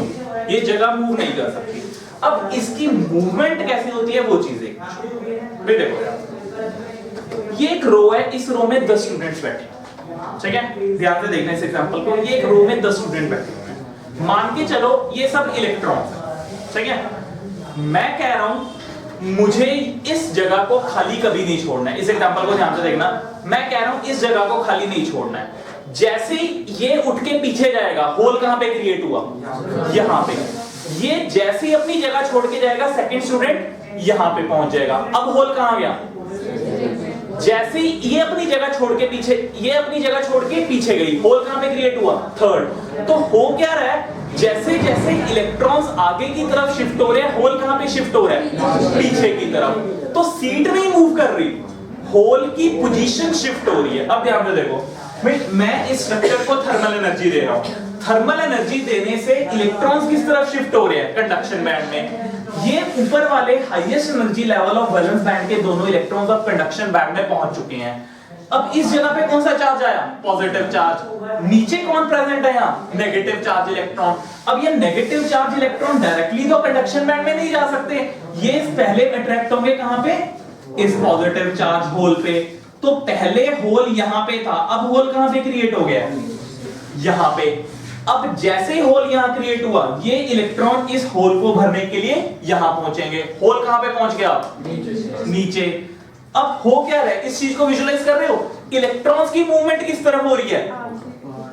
ये जगह मूव नहीं कर सकती। अब इसकी मूवमेंट कैसे होती है वो चीज एक फिर देखो। ये एक रो है, इस रो में 10 स्टूडेंट्स बैठे, ठीक है। ध्यान से देखना इस एग्जांपल को। ये एक रो में 10 स्टूडेंट बैठे हुए हैं, मान के चलो ये सब इलेक्ट्रॉन्स हैं, ठीक है। मैं कह रहा हूं मुझे इस जगह को खाली कभी नहीं छोड़ना है। इस एग्जांपल को ध्यान से देखना। मैं कह रहा हूं इस जगह को खाली नहीं छोड़ना है। जैसे ये उठ के पीछे जाएगा, होल कहां पे क्रिएट हुआ? यहां पे। ये जैसे ही अपनी जगह छोड़ के जाएगा, सेकंड स्टूडेंट यहां पे पहुंच जाएगा। अब होल कहां गया? जैसे ही ये अपनी जगह छोड़ के पीछे, ये अपनी जगह छोड़ के पीछे गई, होल कहां पे क्रिएट हुआ? थर्ड। तो हो क्या रहा है? जैसे जैसे इलेक्ट्रॉन्स आगे की तरफ शिफ्ट हो रहे हैं, होल कहां पे शिफ्ट हो रहा है? पीछे की तरफ। तो सीट नहीं मूव कर रही, होल की पोजीशन शिफ्ट हो रही है। अब ध्यान से देखो, मैं इस स्ट्रक्चर को थर्मल एनर्जी दे रहा हूं। थर्मल एनर्जी देने से इलेक्ट्रॉन्स किस तरफ शिफ्ट हो रहे हैं? कंडक्शन बैंड में। ये ऊपर वाले highest energy level of valence band के दोनों इलेक्ट्रॉन्स अब कंडक्शन बैंड में पहुंच चुके हैं। अब इस जगह पे कौन सा चार्ज आया? Positive charge. नीचे कौन प्रेजेंट है यहाँ? Negative charge electron. अब ये नेगेटिव चार्ज इलेक्ट्रॉन डायरेक्टली तो कंडक्शन बैंड में नहीं जा सकते, ये पहले अट्रैक्ट होंगे कहां पे? इस पॉजिटिव चार्ज होल पे। तो पहले होल यहां पे था, अब होल कहां पे क्रिएट हो गया? यहां पे। अब जैसे ही होल यहां क्रिएट हुआ, ये इलेक्ट्रॉन इस होल को भरने के लिए यहां पहुंचेंगे। होल कहां पे पहुंच गया? नीचे। अब हो क्या रहा है? इस चीज को विजुअलाइज कर रहे हो? इलेक्ट्रॉन्स की मूवमेंट किस तरफ हो रही है?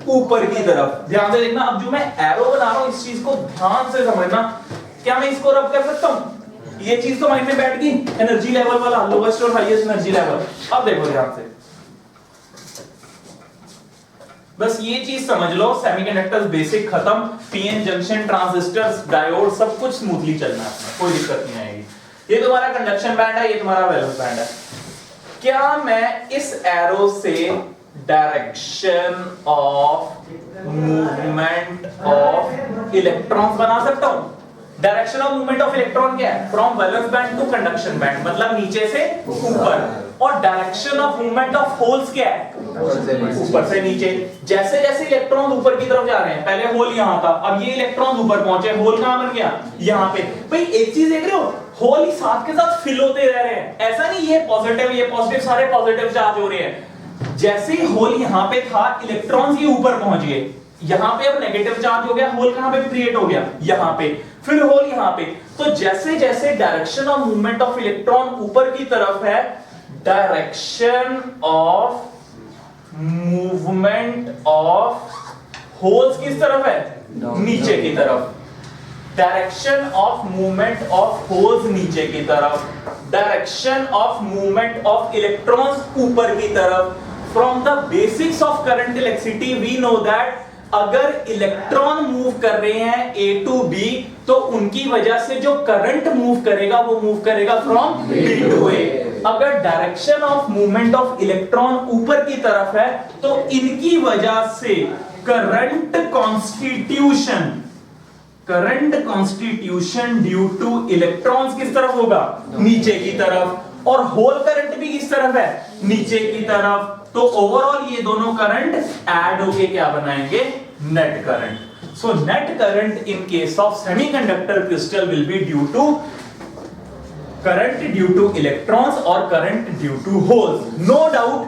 ऊपर की तरफ। ध्यान से देखना। अब जो मैं एरो बना रहा हूं, इस चीज को ध्यान से समझना। क्या मैं इसको रब कर सकता हूं? ये चीज तो माइंड में बैठ गई, एनर्जी लेवल वाला, लोएस्ट और हाईएस्ट एनर्जी लेवल। अब देखो ध्यान से, बस ये चीज समझ लो, सेमीकंडक्टर्स बेसिक खत्म। पीएन जंक्शन, ट्रांजिस्टर्स, डायोड, सब कुछ स्मूथली चलना है, कोई दिक्कत नहीं आएगी। ये तुम्हारा कंडक्शन बैंड है, ये तुम्हारा वैलेंस बैंड है। क्या मैं इस एरो से direction of movement of electrons बना सकता हूं? Direction of movement of electron क्या है? From valence band to conduction band, मतलब नीचे से ऊपर। और direction of movement of holes क्या है? ऊपर से नीचे। जैसे जैसे इलेक्ट्रॉन ऊपर की तरफ जा रहे हैं, पहले होल यहां था, अब ये इलेक्ट्रॉन ऊपर पहुंचे, होल कहां बन गया? यहां पे। भाई एक चीज देख रहे हो, होल ही साथ के साथ फिल होते रह रहे हैं। ऐसा नहीं ये पॉजिटिव, सारे पॉजिटिव चार्ज हो रहे हैं। जैसे ही होल यहां पे था, इलेक्ट्रॉन्स ये ऊपर पहुंच गए। यहां पे अब नेगेटिव चार्ज हो गया, होल कहां पे क्रिएट हो गया? यहां पे। फिर होल यहां पे। तो जैसे जैसे direction of movement of electron ऊपर की तरफ है, direction of movement of holes किस तरफ है? नीचे की तरफ। Direction of movement of holes नीचे की तरफ, direction of movement of electrons ऊपर की तरफ। From the basics of current electricity we know that अगर इलेक्ट्रॉन मूव कर रहे हैं A टू B, तो उनकी वजह से जो करंट मूव करेगा वो मूव करेगा फ्रॉम B टू A। अगर direction of movement of electron ऊपर की तरफ है, तो इनकी वजह से current constitution due to electrons किस तरफ होगा? नीचे की तरफ। और होल करंट भी किस तरफ है? नीचे की तरफ। तो ओवरऑल ये दोनों करंट ऐड होके क्या बनाएंगे? Net current. So net current in case of semiconductor crystal will be due to current due to electrons और current due to holes. No doubt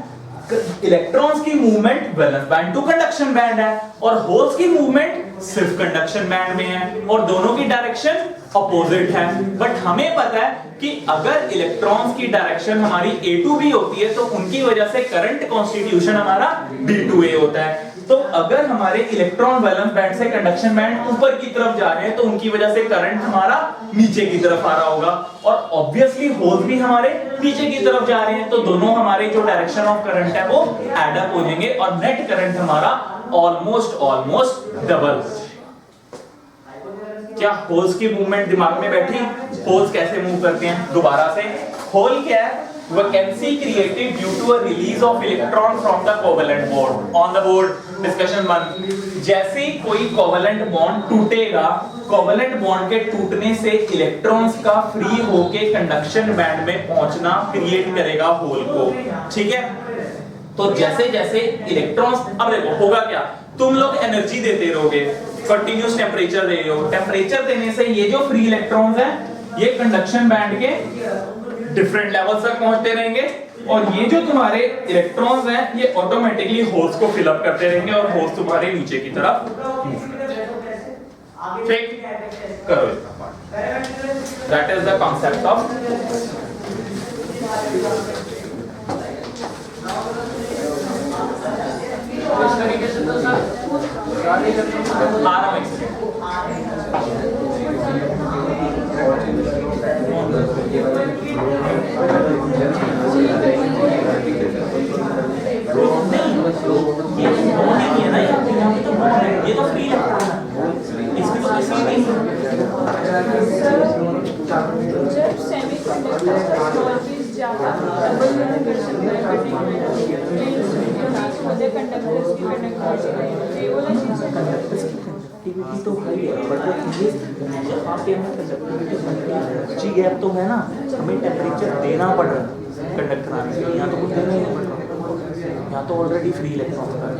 electrons की movement valence band to conduction band है, और holes की movement सिर्फ conduction band में है, और दोनों की डायरेक्शन अपोजिट है। बट हमें पता है कि अगर इलेक्ट्रॉन्स की डायरेक्शन हमारी A टू B होती है, तो उनकी वजह से करंट कॉन्स्टिट्यूशन हमारा B टू A होता है। तो अगर हमारे इलेक्ट्रॉन वैलेंस बैंड से कंडक्शन बैंड ऊपर की तरफ जा रहे हैं, तो उनकी वजह से करंट हमारा नीचे की तरफ आ रहा होगा, और ऑब्वियसली होल्स भी हमारे नीचे की तरफ जा रहे हैं, तो दोनों हमारे जो डायरेक्शन ऑफ करंट है वो एड अप हो जाएंगे, और नेट करंट हमारा ऑलमोस्ट डबल। क्या होल्स की मूवमेंट दिमाग में बैठी? होल्स कैसे मूव करते हैं? दोबारा से, होल क्या है? vacancy created due to a release of electron from the covalent bond on the board discussion 1 जैसे कोई covalent bond टूटेगा covalent bond के टूटने से इलेक्ट्रॉन्स का फ्री होके कंडक्शन बैंड में पहुंचना क्रिएट करेगा होल को ठीक है तो जैसे जैसे इलेक्ट्रॉन्स अब देखो होगा क्या तुम लोग एनर्जी देते रहोगे कंटीन्यूअस टेम्परेचर दे रहे हो टेम्परेचर देने से ये जो फ्री इलेक्ट्रॉन्स हैं ये कंडक्शन बैंड के डिफरेंट लेवल्स तक पहुंचते रहेंगे और ये जो तुम्हारे इलेक्ट्रॉन्स हैं ये ऑटोमेटिकली होल्स को फिल अप करते रहेंगे और होल्स तुम्हारे नीचे की तरफ ठीक करो इसका part that is the concept of इस तरीके से तो सर आराम से ये तो फ्री है इसमें तो किसी नहीं जब सेमीकंडक्टर का स्टोरेज ज्यादा डबल कर सकता है कटिंग कंडक्टर्स की कंडक्टिविटी ये वाला चीज कंडक्टिविटी तो है बट वो चीज आपके में कंडक्टिविटी जी गैप तो है ना हमें टेम्परेचर देना पड़ रहा है कंडक्टर आने के लिए यहाँ तो कुछ देना ही नहीं पड़ रहा यहाँ तो ऑलरेडी फ्री इलेक्ट्रॉन है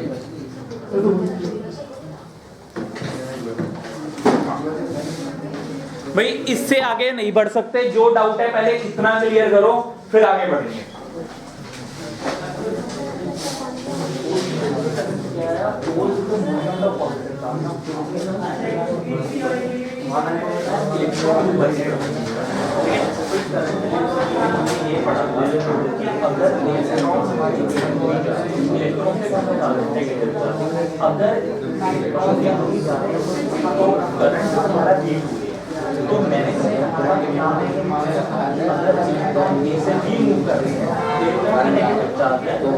भाई इससे आगे नहीं बढ़ सकते जो डाउट है पहले इतना क्लियर करो फिर आगे बढ़ेंगे तो मैंने से भी मूव कर रही है नेगेटिव चार्ज है तो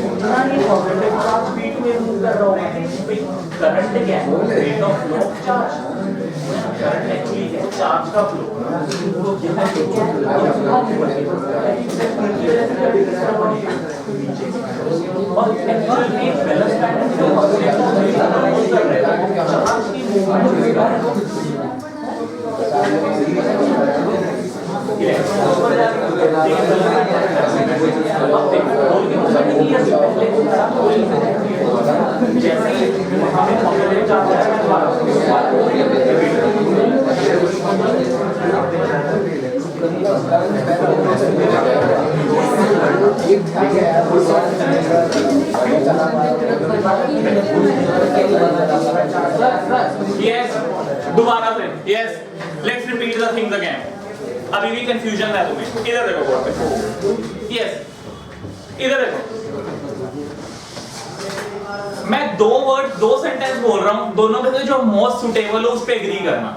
उतना ही पॉजिटिव चार्ज स्पीड में मूव कर रहा होगा करंट क्या है rate of flow of charge current actually है चार्ज का फ्लो और एक्चुअल में बैलेंस पैटर्न जो चार्ज की मूवमेंट Yes, दोबारा से yes, let's repeat the things again. अभी भी कंफ्यूजन है तुम्हें इधर देखो बोर्ड पे yes, इधर देखो मैं दो सेंटेंस बोल रहा हूं दोनों में से जो मोस्ट सुटेबल हो उस पे एग्री करना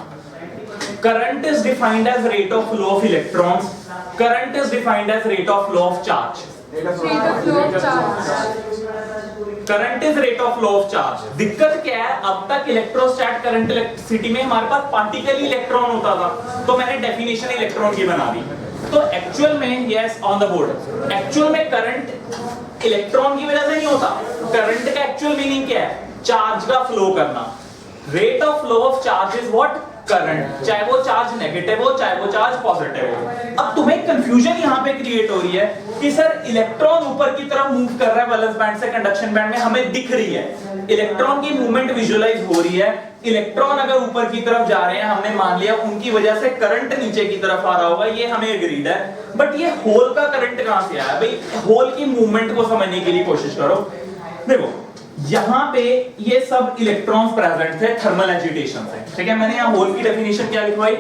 current is defined as rate of flow of electrons current is defined as rate of flow of charge current is rate of flow of charge दिक्कत क्या है अब तक इलेक्ट्रोस्टैट करंट इलेक्ट्रिसिटी में हमारे पास पार्टिकल इलेक्ट्रॉन होता था तो मैंने डेफिनेशन इलेक्ट्रॉन की बना दी तो एक्चुअल में yes on the board actual में करंट इलेक्ट्रॉन की वजह से नहीं होता करंट का एक्चुअल मीनिंग क्या है चार्ज का फ्लो करना rate of flow of charge is what current चाहे वो चार्ज नेगेटिव हो चाहे वो चार्ज पॉजिटिव हो अब तुम्हें कंफ्यूजन यहां पे क्रिएट हो रही है कि सर इलेक्ट्रॉन ऊपर की तरफ मूव कर रहा है वैलेंस बैंड से कंडक्शन बैंड में हमें दिख रही है इलेक्ट्रॉन की मूवमेंट विजुअलाइज हो रही है इलेक्ट्रॉन अगर ऊपर की तरफ जा रहे हैं हमने मान लिया उनकी वजह से करंट नीचे की तरफ आ रहा होगा ये हमें एग्रीड है बट ये होल का करंट कहां से आया भाई होल की मूवमेंट को समझने के लिए कोशिश करो देखो यहां पे ये सब इलेक्ट्रॉन्स प्रेजेंट थे थर्मल एजिटेशन से ठीक है मैंने यहां होल की डेफिनेशन क्या लिखवाई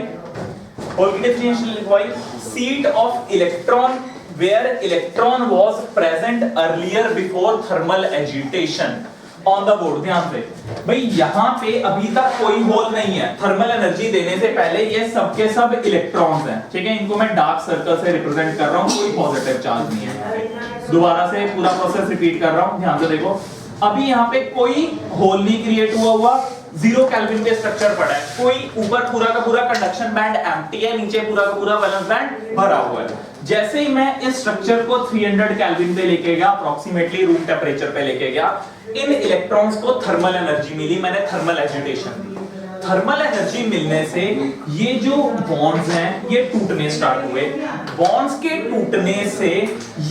होल की डेफिनेशन लिखवाई seat of electron where electron was present earlier before thermal agitation on the board ध्यान से भाई यहाँ पे अभी तक कोई होल नहीं है थर्मल एनर्जी देने से पहले ये सब के सब इलेक्ट्रॉन्स हैं ठीक है इनको मैं डार्क सर्कल से रिप्रेजेंट कर रहा हूँ कोई पॉजिटिव चार्ज नहीं है दोबारा से पूरा प्रोसेस रिपीट कर रहा हूँ ध्यान से देखो अभी यहाँ पे कोई होल नहीं क्रिएट हुआ 0 केल्विन पे स्ट्रक्चर पड़ा है कोई ऊपर पूरा का पूरा कंडक्शन बैंड एम्प्टी है नीचे पूरा का पूरा वैलेंस बैंड भरा हुआ है जैसे ही मैं इस स्ट्रक्चर को 300 केल्विन पे लेके गया, अप्रोक्सीमेटली रूम टेम्परेचर पे लेके गया, इन इलेक्ट्रॉन्स को थर्मल एनर्जी मिली, मैंने थर्मल एजिटेशन दी। थर्मल एनर्जी मिलने से ये जो बॉन्ड्स हैं ये टूटने स्टार्ट हुए। बॉन्ड्स के टूटने से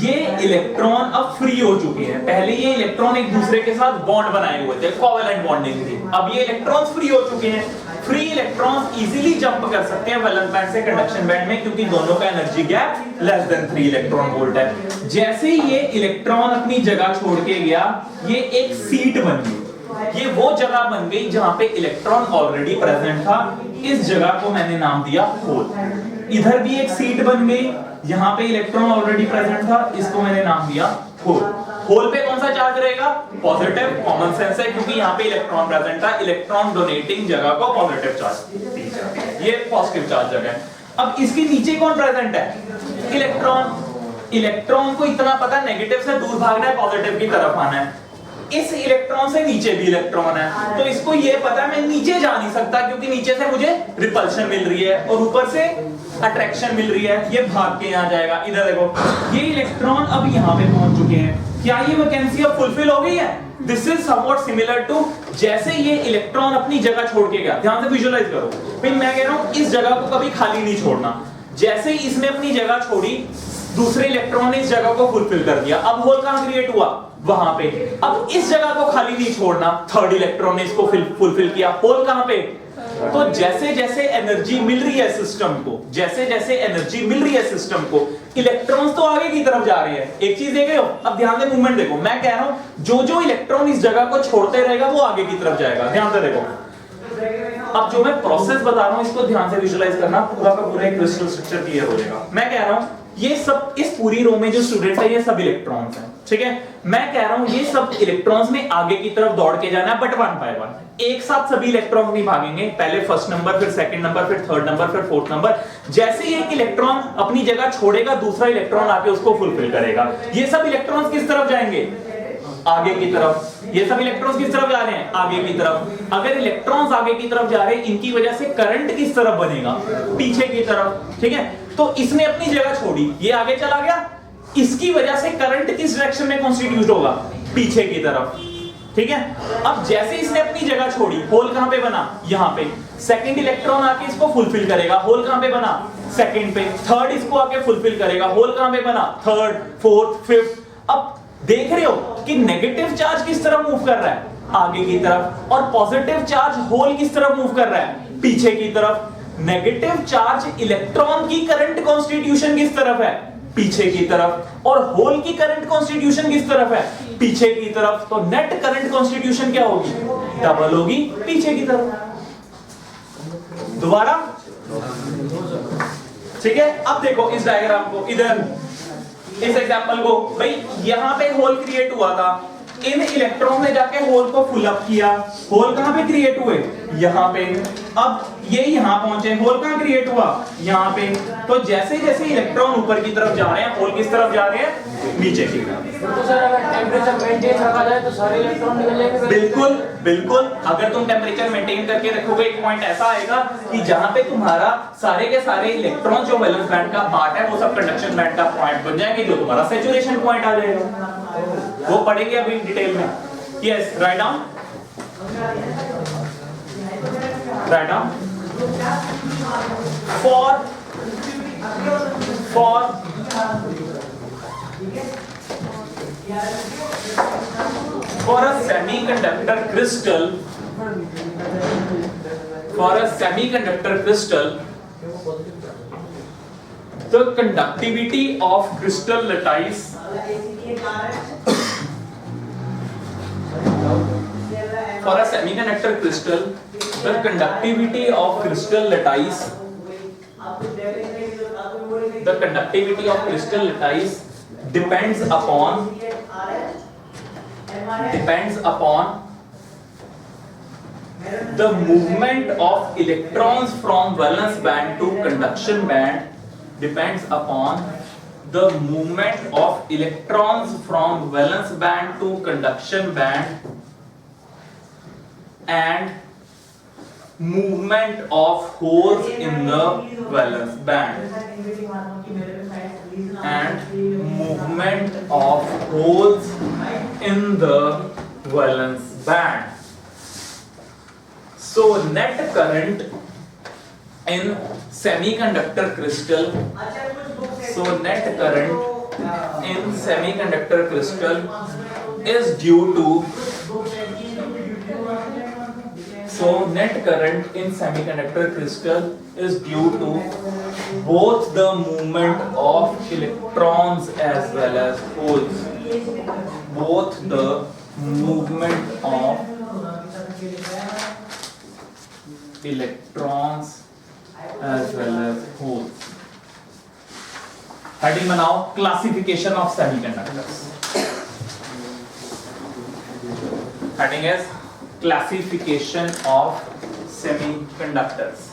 ये इलेक्ट्रॉन अब फ्री हो चुके हैं। पहले ये इलेक्ट्रॉन एक दूसरे के साथ बॉन्ड बनाए हुए थे, कोवेलेंट बॉन्डिंग थी। अब ये इलेक्ट्रॉन्स फ्री हो चुके हैं। फ्री इलेक्ट्रॉन्स इजीली जंप कर सकते हैं वैलेंस बैंड से कंडक्शन बैंड में, क्योंकि दोनों का energy gap less than 3 electron volt है। जैसे ये इलेक्ट्रॉन अपनी जगह छोड़ के गया, ये एक सीट बन गई। ये वो जगह बन गई जहां पे इलेक्ट्रॉन ऑलरेडी प्रेजेंट था। इस जगह को मैंने नाम दिया होल। इधर भी एक सीट बन गई, यहां पे इलेक्ट्रॉन ऑलरेडी प्रेजेंट था, इसको मैंने नाम दिया होल। होल पे कौन सा चार्ज रहेगा? पॉजिटिव। कॉमन सेंस है, क्योंकि यहां पे इलेक्ट्रॉन प्रेजेंट था। इलेक्ट्रॉन डोनेटिंग जगह को पॉजिटिव चार्ज, ये पॉजिटिव चार्ज जगह है। अब इसके नीचे कौन प्रेजेंट है? इलेक्ट्रॉन। इलेक्ट्रॉन को इतना पता नेगेटिव से दूर भागना है, पॉजिटिव की तरफ आना है। इस इलेक्ट्रॉन से नीचे भी इलेक्ट्रॉन है, तो इसको ये पता है मैं नीचे जा नहीं सकता, क्योंकि नीचे से मुझे रिपल्शन मिल रही है और ऊपर से अट्रैक्शन मिल रही है। ये भाग के यहाँ जाएगा। इधर देखो, ये इलेक्ट्रॉन अब यहाँ पे पहुंच चुके हैं। क्या ये वैकेंसी अब फुलफिल हो गई है? This is somewhat similar to जैसे ये इलेक्ट्रॉन अपनी जगह छोड़ के गया। ध्यान से विजुअलाइज करो। फिर मैं कह रहा हूं इस जगह को कभी खाली नहीं छोड़ना। जैसे ही इसने अपनी जगह छोड़ी, दूसरे इलेक्ट्रॉन ने इस जगह को फुलफिल कर दिया। अब होल कहां क्रिएट हुआ? वहां पे। अब इस जगह को खाली नहीं छोड़ना, थर्ड इलेक्ट्रॉन ने इसको फुलफिल किया। होल कहां पे? तो जैसे जैसे एनर्जी मिल रही है सिस्टम को, जैसे जैसे एनर्जी मिल रही है सिस्टम को, इलेक्ट्रॉन्स तो आगे की तरफ जा रहे हैं। एक चीज देख रहे हो? अब ध्यान से मूवमेंट देखो। मैं कह रहा हूं जो जो इलेक्ट्रॉन इस जगह को छोड़ते रहेगा वो आगे की तरफ जाएगा। ध्यान से देखो। अब जो मैं प्रोसेस बता रहा हूं इसको ध्यान से विजुअलाइज करना, पूरा का पूरा एक क्रिस्टल स्ट्रक्चर क्लियर हो जाएगा। मैं कह रहा हूं ये सब, इस पूरी रो में जो स्टूडेंट्स है ये सब इलेक्ट्रॉन्स हैं, ठीक है। मैं कह रहा हूं ये सब इलेक्ट्रॉन्स में आगे की तरफ दौड़ के जाना है, बट वन बाय वन। एक साथ सभी इलेक्ट्रॉन नहीं भागेंगे। पहले फर्स्ट नंबर, फिर सेकंड नंबर, फिर थर्ड नंबर, फिर फोर्थ नंबर। जैसे ही एक इलेक्ट्रॉन अपनी जगह छोड़ेगा, दूसरा इलेक्ट्रॉन आके उसको फुलफिल करेगा। ये सब इलेक्ट्रॉन्स किस तरफ जाएंगे? आगे की तरफ। ये सब इलेक्ट्रॉन्स किस तरफ जा रहे हैं? आगे की तरफ। अगर इलेक्ट्रॉन्स आगे की तरफ जा रहे हैं, इनकी वजह से करंट किस तरफ बनेगा? पीछे की तरफ, ठीक है। तो इसने अपनी जगह छोड़ी, ये आगे चला गया, इसकी वजह से करंट किस डायरेक्शन में कॉन्स्टिट्यूट होगा? पीछे की तरफ, ठीक है। अब जैसे इसने अपनी जगह छोड़ी, होल कहां पे बना? यहां पे। सेकंड इलेक्ट्रॉन आके इसको फुलफिल करेगा, होल कहां पे बना? सेकंड पे। थर्ड इसको आके फुलफिल करेगा, होल कहां पे बना? Third, fourth, fifth. अब देख रहे हो कि नेगेटिव चार्ज किस तरफ मूव कर रहा है? आगे की तरफ। और पॉजिटिव चार्ज होल किस तरफ मूव कर रहा है? पीछे की तरफ। नेगेटिव चार्ज इलेक्ट्रॉन की करंट कॉन्स्टिट्यूशन किस तरफ है? पीछे की तरफ। और होल की करंट कॉन्स्टिट्यूशन किस तरफ है? पीछे की तरफ। तो नेट करंट कॉन्स्टिट्यूशन क्या होगी? डबल होगी, पीछे की तरफ। दोबारा, ठीक है। अब देखो इस डायग्राम को, इधर इस एग्जांपल को। भाई यहां पे होल क्रिएट हुआ था, इन इलेक्ट्रॉन ने जाके होल को फुल अप किया। होल कहां पे क्रिएट हुए? यहां पे। अब ये यहां पहुंचे, होल कहां क्रिएट हुआ? यहां पे। तो जैसे जैसे इलेक्ट्रॉन ऊपर की तरफ जा रहे हैं, होल किस तरफ जा रहे हैं? नीचे की तरफ। तो सर अगर टेंपरेचर मेंटेन रखा जाए तो सारे इलेक्ट्रॉन निकल जाएंगे? बिल्कुल बिल्कुल। अगर तुम टेम्परेचर मेंटेन करके रखोगे, एक पॉइंट ऐसा आएगा कि जहां पे तुम्हारा सारे के सारे इलेक्ट्रॉन जो वैलेंस बैंड का पार्ट है वो सब कंडक्शन बैंड का पॉइंट बन जाएंगे, जो तुम्हारा सैचुरेशन पॉइंट आ जाएगा। वो पढ़ेंगे अभी डिटेल में। Yes, write down, write down. For a semiconductor crystal, the conductivity of crystal lattice depends upon the movement of electrons from valence band to conduction band. Depends upon the movement of electrons from valence band to conduction band and movement of holes in the valence band. and movement of holes in the valence band. So net current in semiconductor crystal, so net current in semiconductor crystal is due to, so net current in semiconductor crystal is due to both the movement of electrons as well as holes, both the movement of electrons as well as holes. Heading बनाओ, classification of semiconductors. Heading is classification of semiconductors.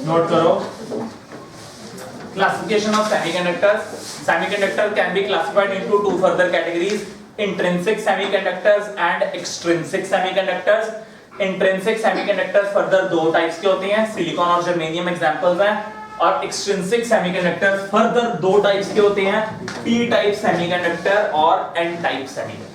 Note करो, classification of semiconductors. Semiconductor can be classified into two further categories: intrinsic semiconductors and extrinsic semiconductors. Intrinsic semiconductors further दो types के होते हैं, silicon और germanium examples हैं, और extrinsic semiconductors further दो types के होते हैं, p type semiconductor और n type semiconductor.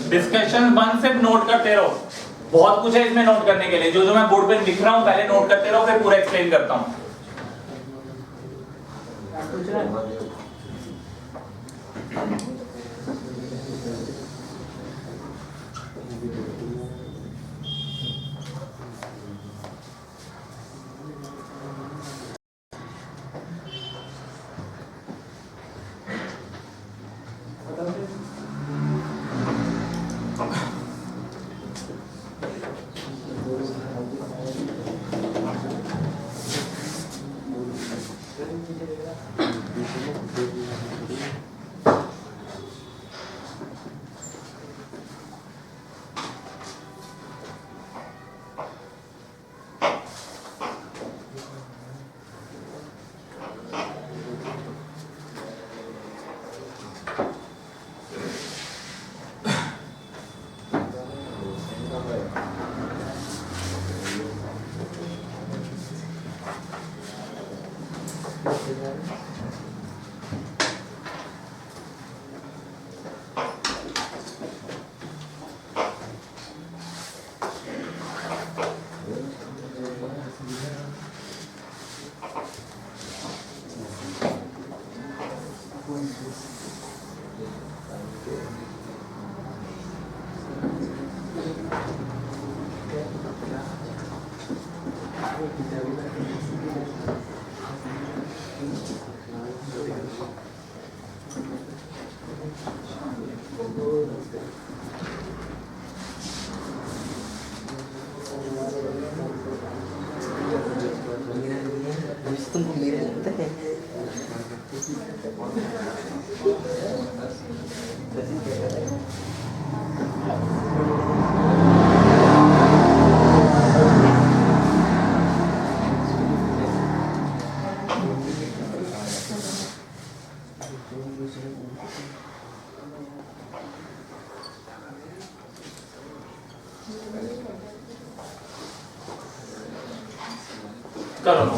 Discussion one सिर्फ नोट करते रहो, बहुत कुछ है इसमें नोट करने के लिए, जो जो मैं बोर्ड पे लिख रहा हूं पहले नोट करते रहो, फिर पूरा एक्सप्लेन करता हूं. तुमको मेरे लगता है चलो नो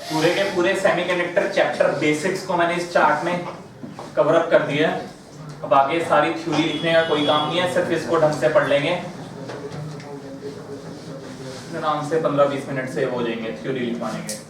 पूरे के पूरे सेमीकंडक्टर चैप्टर बेसिक्स को मैंने इस चार्ट में कवर अप कर दिया है। अब आगे सारी थ्योरी लिखने का कोई काम नहीं है, सिर्फ इसको ढंग से पढ़ लेंगे, आराम से 15-20 मिनट से हो जाएंगे थ्योरी लिखवाने के।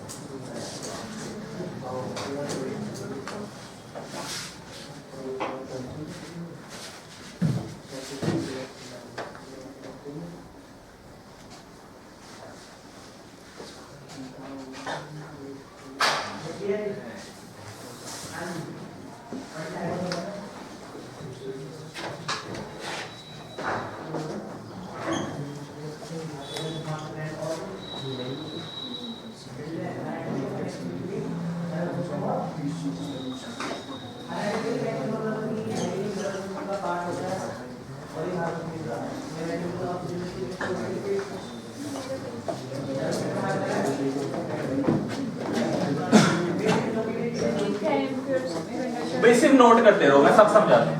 भाई सिर्फ नोट करते रहो, मैं सब समझा दूं।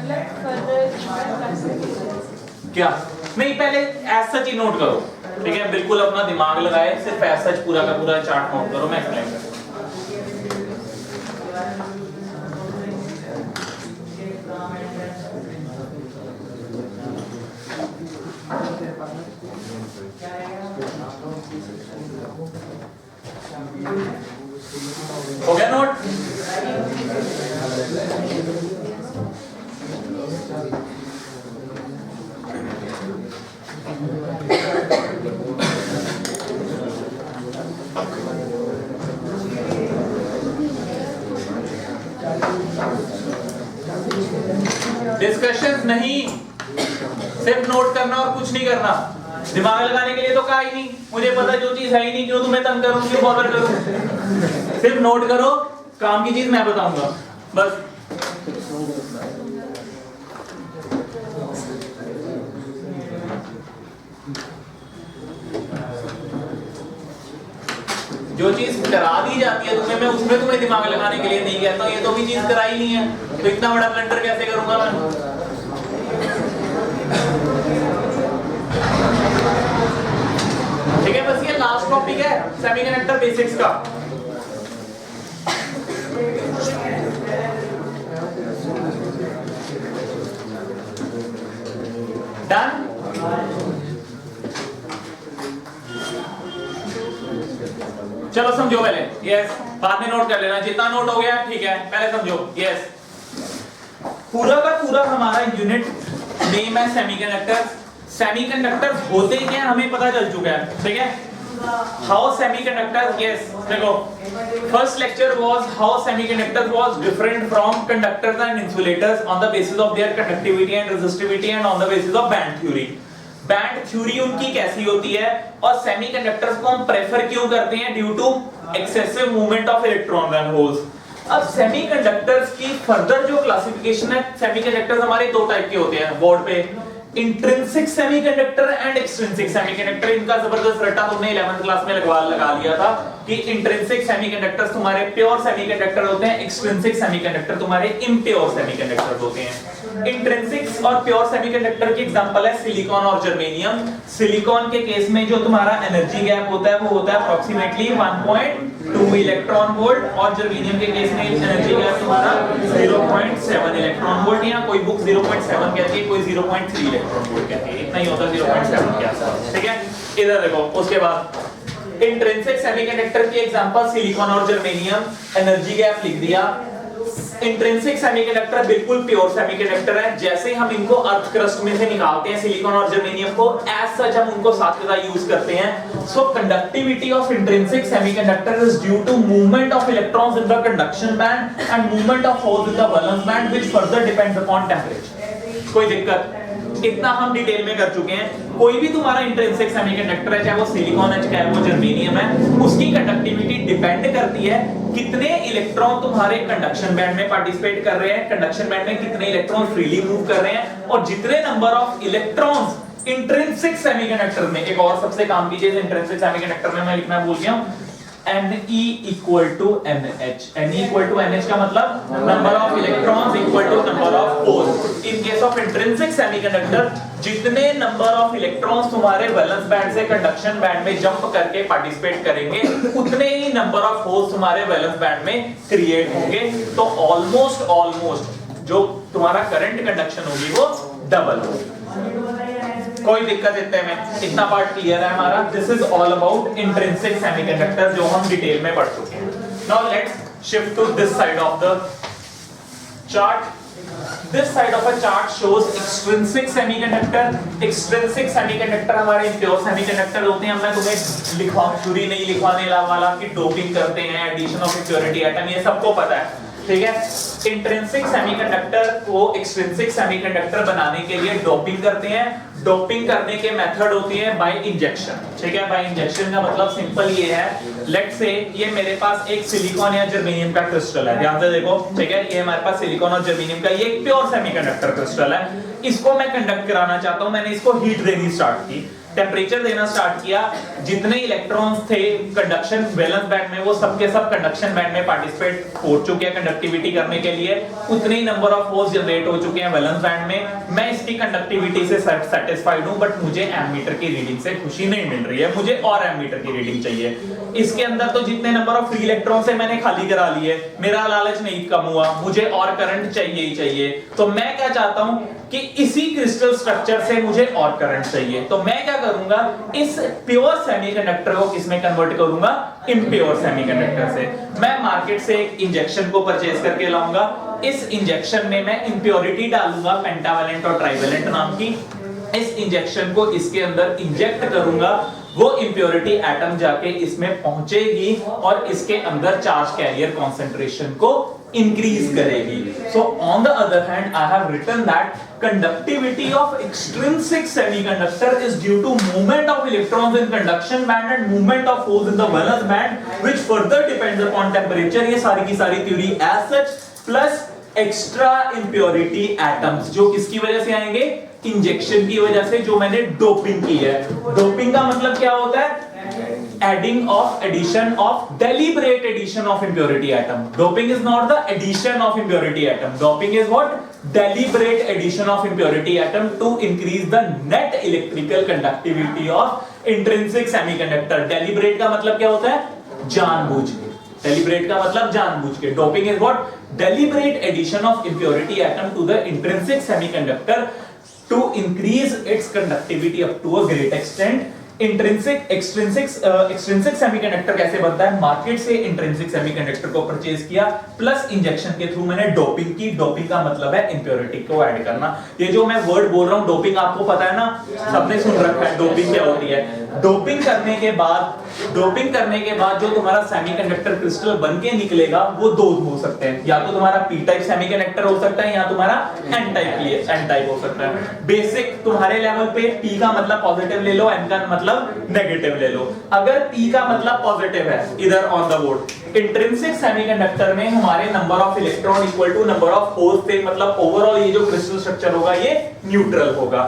क्या नहीं, पहले एज सच ही नोट करो, ठीक है? बिल्कुल अपना दिमाग लगाए, सिर्फ एज सच पूरा का पूरा चार्ट नोट करो, मैं एक्सप्लेन करूंगा। हो गया नोट? डिस्कशंस नहीं, सिर्फ नोट करना और कुछ नहीं करना। दिमाग लगाने के लिए तो कहा ही नहीं, मुझे पता जो चीज है ही नहीं, क्यों तुम्हें तंग करूं, क्यों बॉदर करूं। सिर्फ नोट करो, काम की चीज मैं बताऊंगा बस। जो चीज करा दी जाती है तुम्हें, मैं उसमें तुम्हें दिमाग लगाने के लिए नहीं कहता हूं। ये तो भी चीज कराई नहीं है, तो इतना बड़ा ब्लंडर कैसे करूंगा मैं? ठीक है, बस ये लास्ट टॉपिक है सेमीकंडक्टर बेसिक्स का। डन? चलो समझो पहले, यस, बाद में नोट कर लेना, जितना नोट हो गया ठीक है, पहले समझो। यस, पूरा का पूरा हमारा यूनिट नेम है सेमीकंडक्टर्स। सेमीकंडक्टर्स होते क्या हमें पता चल चुका है, ठीक है? हाउ सेमीकंडक्टर्स, यस, देखो first lecture was how semiconductors was different from conductors and insulators on the basis of their conductivity and resistivity and on the basis of band theory. Band theory उनकी कैसी होती है और semiconductors को हम prefer क्यों करते हैं? Due to excessive movement of electrons and holes. अब सेमीकंडक्टर्स की फर्दर जो क्लासिफिकेशन है, सेमीकंडक्टर्स हमारे दो टाइप के होते हैं बोर्ड पे, intrinsic semiconductor and extrinsic semiconductor. इनका जबरदस्त रट्टा तुमने 11th क्लास में लगा लिया था कि इंट्रिंसिक सेमीकंडक्टर्स तुम्हारे प्योर सेमीकंडक्टर होते हैं, एक्सट्रिंसिक सेमीकंडक्टर तुम्हारे इम्प्योर सेमीकंडक्टर होते हैं। इंट्रिंसिक और प्योर सेमीकंडक्टर की एग्जांपल है सिलिकॉन और जर्मेनियम। सिलिकॉन के केस में जो तुम्हारा एनर्जी गैप होता है वो होता है अप्रोक्सीमेटली 1.2 इलेक्ट्रॉन वोल्ट, और जर्मेनियम के केस में एनर्जी गैप तुम्हारा 0.7 इलेक्ट्रॉन वोल्ट, या कोई बुक 0.7 कहती है, कोई 0.3 इलेक्ट्रॉन वोल्ट कहती है, इतना ही होता है 0.7 के आसपास, ठीक है? इधर देखो, उसके बाद इंट्रिंसिक सेमीकंडक्टर की एग्जांपल सिलिकॉन और जर्मेनियम, एनर्जी गैप लिख दिया। इंट्रिंसिक सेमीकंडक्टर बिल्कुल प्योर सेमीकंडक्टर है, जैसे हम इनको अर्थ क्रस्ट में से निकालते हैं सिलिकॉन और जर्मेनियम को, एज सच हम उनको साथ के साथ यूज करते हैं। So conductivity of intrinsic semiconductor is due to movement of electrons in the conduction band and movement of holes in the valence band which further depends upon temperature. कोई दिक्कत? इतना हम डिटेल में कर चुके हैं। कोई भी तुम्हारा इंट्रिंसिक सेमीकंडक्टर है, चाहे वो सिलिकॉन है चाहे वो जर्मेनियम है, उसकी कंडक्टिविटी डिपेंड करती है कितने इलेक्ट्रॉन तुम्हारे कंडक्शन बैंड में पार्टिसिपेट कर रहे हैं, कंडक्शन बैंड में कितने इलेक्ट्रॉन फ्रीली मूव कर रहे हैं, और जितने number of electrons intrinsic semiconductor में। एक और सबसे काम की चीज इंट्रिंसिक सेमीकंडक्टर में मैं लिखना भूल गया हूं, Ne equal to NH. Ne equal to NH का मतलब number of electrons equal to number of holes. In case of intrinsic semiconductor, जितने number of electrons तुम्हारे वैलेंस बैंड से कंडक्शन बैंड में जंप करके पार्टिसिपेट करेंगे, उतने ही number of holes तुम्हारे वैलेंस बैंड में क्रिएट होंगे. तो ऑलमोस्ट जो तुम्हारा करंट कंडक्शन होगी वो डबल होगी. कोई दिक्कत इतने में? इतना पार्ट क्लियर है हमारा. This is all about intrinsic semiconductor जो हम डिटेल में पढ़ चुके हैं. Now let's shift to this side of the chart. This side of a chart shows extrinsic semiconductor. Extrinsic semiconductor हमारे pure semiconductor होते हैं. हमने तुम्हें पूरी नहीं लिखवाने वाला कि डोपिंग करते हैं, एडिशन ऑफ इम्प्योरिटी एटम, ये सबको पता है. ठीक है. इंट्रिंसिक सेमीकंडक्टर को एक्सट्रिंसिक सेमीकंडक्टर बनाने के लिए डोपिंग करते हैं. डोपिंग करने के मेथड होती है बाय इंजेक्शन. ठीक है. बाय इंजेक्शन का मतलब सिंपल ये है, लेट्स से ये मेरे पास एक सिलिकॉन या जर्मेनियम का क्रिस्टल है. ध्यान से देखो. ठीक है. ये हमारे पास सिलिकॉन और जर्मेनियम का ये एक प्योर सेमीकंडक्टर क्रिस्टल है. इसको मैं कंडक्ट कराना चाहता हूं. मैंने इसको हीट देनी स्टार्ट की, टेम्परेचर देना स्टार्ट किया. जितने इलेक्ट्रॉन्स थे कंडक्शन वैलेंस बैंड में, वो सबके सब कंडक्शन बैंड में पार्टिसिपेट हो चुके हैं कंडक्टिविटी करने के लिए. उतने ही नंबर ऑफ होल्स जनरेट हो चुके हैं वैलेंस बैंड में. मैं इसकी कंडक्टिविटी से सेटिस्फाइड हूं, बट मुझे एमीटर की रीडिंग से खुशी नहीं मिल रही है. मुझे और एमीटर की रीडिंग चाहिए. इसके अंदर तो जितने नंबर ऑफ फ्री इलेक्ट्रॉन्स है मैंने खाली करा लिए. मेरा लालच नहीं कम हुआ, मुझे और करंट चाहिए ही चाहिए. तो मैं क्या चाहता हूं कि इसी क्रिस्टल स्ट्रक्चर से मुझे और करंट चाहिए. तो मैं क्या करूंगा, इस प्योर सेमीकंडक्टर को किसमें कन्वर्ट करूंगा, इम्प्योर सेमीकंडक्टर से. मैं मार्केट से एक इंजेक्शन को परचेज करके लाऊंगा. इस इंजेक्शन में मैं इंप्योरिटी डालूंगा, पेंटावैलेंट और ट्राइवैलेंट नाम की. इस इंजेक्शन को इसके अंदर इंजेक्ट करूंगा. वो इंप्योरिटी एटम जाके इसमें पहुंचेगी और इसके अंदर चार्ज कैरियर कंसंट्रेशन को increase करेगी. So on the other hand, I have written that conductivity of extrinsic semiconductor is due to movement of electrons in conduction band and movement of holes in the valence band, which further depends upon temperature. ये सारी की सारी theory as such plus extra impurity atoms जो किसकी वजह से आएंगे, injection की वजह से, जो मैंने डोपिंग की है. डोपिंग का मतलब क्या होता है, addition of deliberate addition of impurity atom. Doping is not the addition of impurity atom. Doping is what? Deliberate addition of impurity atom to increase the net electrical conductivity of intrinsic semiconductor. Deliberate का मतलब क्या होता है, जानबूझ के. Deliberate का मतलब जानबूझ के. Doping is what? Deliberate addition of impurity atom to the intrinsic semiconductor to increase its conductivity up to a great extent. Extrinsic semiconductor कैसे बनता है, मार्केट से इंट्रिंसिक सेमीकंडक्टर को परचेज किया, प्लस इंजेक्शन के थ्रू मैंने डोपिंग की. Doping का मतलब है इंप्योरिटी को ऐड करना. ये जो मैं वर्ड बोल रहा हूं डोपिंग, आपको पता है ना, सबने सुन रखा है डोपिंग क्या होती है. डोपिंग करने के बाद जो तुम्हारा सेमीकंडक्टर क्रिस्टल बन के निकलेगा वो दो हो सकते हैं. या तो तुम्हारा पी टाइप सेमीकंडक्टर हो सकता है, या तुम्हारा एन टाइप हो सकता है. बेसिक तुम्हारे लेवल पे पी का मतलब पॉजिटिव ले लो, एन का मतलब नेगेटिव ले लो. अगर P का मतलब पॉजिटिव है, इधर on the board, intrinsic semiconductor में हमारे number of electron equal to number of holes थे, मतलब ओवरऑल ये जो क्रिस्टल स्ट्रक्चर होगा ये न्यूट्रल होगा.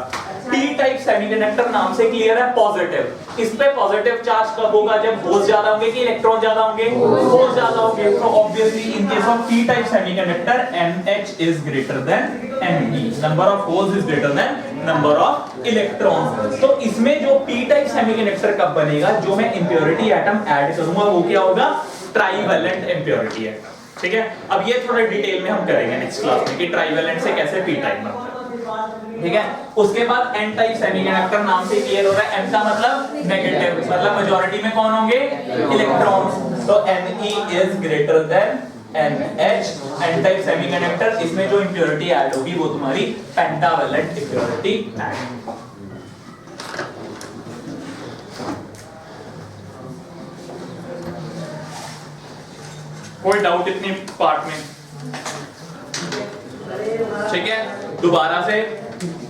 P टाइप सेमीकंडक्टर नाम से क्लियर है, पॉजिटिव. इस पे पॉजिटिव चार्ज कब होगा, जब होल्स ज्यादा होंगे कि इलेक्ट्रॉन ज्यादा होंगे, होल्स ज्यादा होंगे. तो obviously in case of P type semiconductor NH is greater than Ne. Number of holes is greater than number of electrons. तो इसमें जो P टाइप सेमीकंडक्टर कब बनेगा, जो मैं इंप्योरिटी एटम ऐड करूंगा वो क्या होगा, ट्राइवैलेंट इंप्योरिटी है. ठीक है. अब ये थोड़ा डिटेल में हम करेंगे नेक्स्ट क्लास में कि ट्राइवैलेंट से कैसे P टाइप बनता है. ठीक है. उसके बाद N टाइप सेमीकंडक्टर नाम से क्लियर हो रहा है. N का मतलब नेगेटिव, मतलब मेजॉरिटी में कौन होंगे, इलेक्ट्रॉन्स. तो Ne is greater than NH. N type semiconductor, इसमें जो इंप्योरिटी ऐड होगी वो तुम्हारी पेंटावैलेंट इंप्योरिटी ऐड. कोई डाउट इतनी पार्ट में? ठीक है. दोबारा से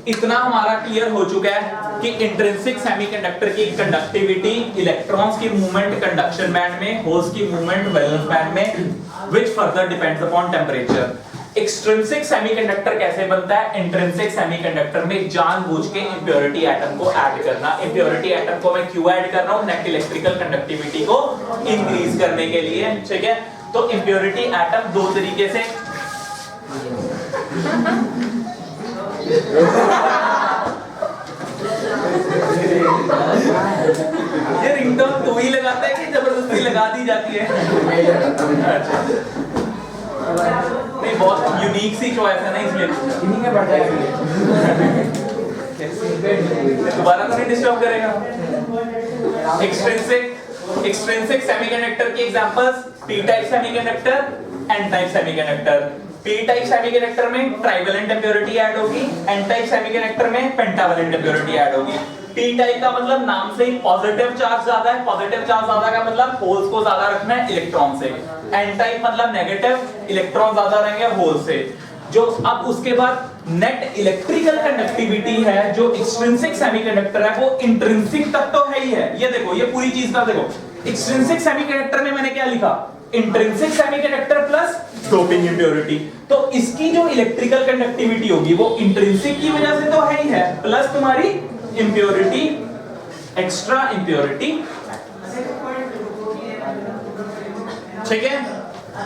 इतना हमारा क्लियर हो चुका है कि इंट्रिंसिक सेमीकंडक्टर की कंडक्टिविटी, इलेक्ट्रॉन्स की मूवमेंट कंडक्शन बैंड में, होल्स की मूवमेंट वैलेंस बैंड में, which further depends upon temperature. Extrinsic semiconductor कैसे बनता है, इंट्रिंसिक सेमीकंडक्टर में जानबूझ के इंप्योरिटी एटम को ऐड करना। इंप्योरिटी एटम को मैं क्यों ऐड कर रहा हूं, नेट इलेक्ट्रिकल कंडक्टिविटी को इंक्रीज करने के लिए, ठीक है। तो इंप्योरिटी एटम दो तरीके से ये रिंगटोन तो ही लगाता है कि जबरदस्ती लगा दी जाती है? अच्छा, नहीं बहुत यूनिक सी चॉइस है ना, इसलिए दोबारा तो नहीं डिस्टर्ब करेगा। एक्सट्रिंसिक सेमीकंडक्टर की examples P type semiconductor, N type semiconductor. P type semiconductor में ट्राइवेलेंट इंप्योरिटी ऐड होगी, एन टाइप सेमीकंडक्टर में पेंटावेलेंट इंप्योरिटी ऐड होगी। पी टाइप का मतलब नाम से ही पॉजिटिव चार्ज ज्यादा है, पॉजिटिव चार्ज ज्यादा का मतलब होल्स को ज्यादा रखना है इलेक्ट्रॉन से। एन टाइप मतलब नेगेटिव, इलेक्ट्रॉन ज्यादा रहेंगे होल से। जो अब उसके बाद नेट इलेक्ट्रिकल कंडक्टिविटी है जो एक्सट्रिंसिक सेमीकंडक्टर है वो इंट्रिंसिक तक तो है ही है। ये देखो, ये पूरी चीज का देखो, एक्सट्रिंसिक सेमीकंडक्टर में मैंने क्या लिखा, intrinsic semiconductor plus doping impurity. तो इसकी जो इलेक्ट्रिकल कंडक्टिविटी होगी वो इंट्रिंसिक की वजह से तो है ही है, प्लस तुम्हारी इंप्योरिटी, एक्स्ट्रा इंप्योरिटी, ठीक है,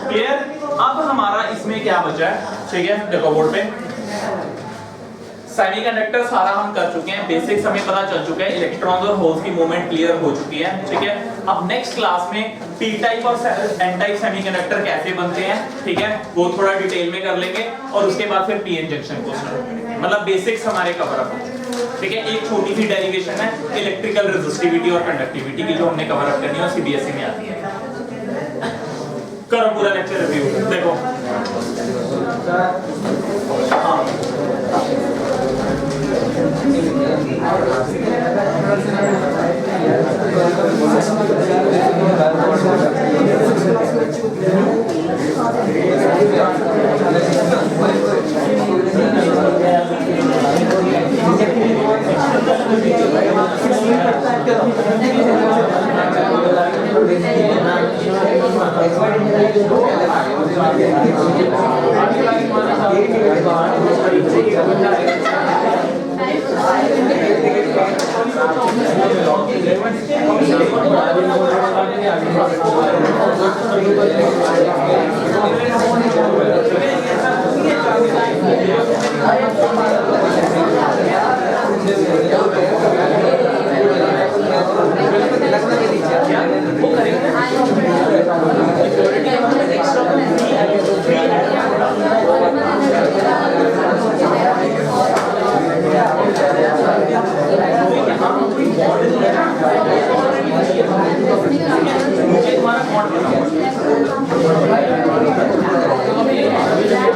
क्लियर। अब हमारा इसमें क्या बचा है, ठीक है, देखो बोर्ड पे सेमीकंडक्टर सारा हम कर चुके हैं, बेसिक्स हमें पता चल चुका है, इलेक्ट्रॉन्स और होल्स की मूवमेंट क्लियर हो चुकी है, ठीक है। अब नेक्स्ट क्लास में पी टाइप और एन टाइप सेमीकंडक्टर कैसे बनते हैं, ठीक है, वो थोड़ा डिटेल में कर लेंगे और उसके बाद फिर पी एन जंक्शन को स्टार्ट करेंगे। मतलब बेसिक्स हमारे कवर अप हो चुके हैं, ठीक है। एक छोटी सी डेरिवेशन है इलेक्ट्रिकल रेजिस्टिविटी और कंडक्टिविटी की जो हमने कवर अप करनी है और सीबीएसई में आती है। करो पूरा लेक्चर रिव्यू, देखो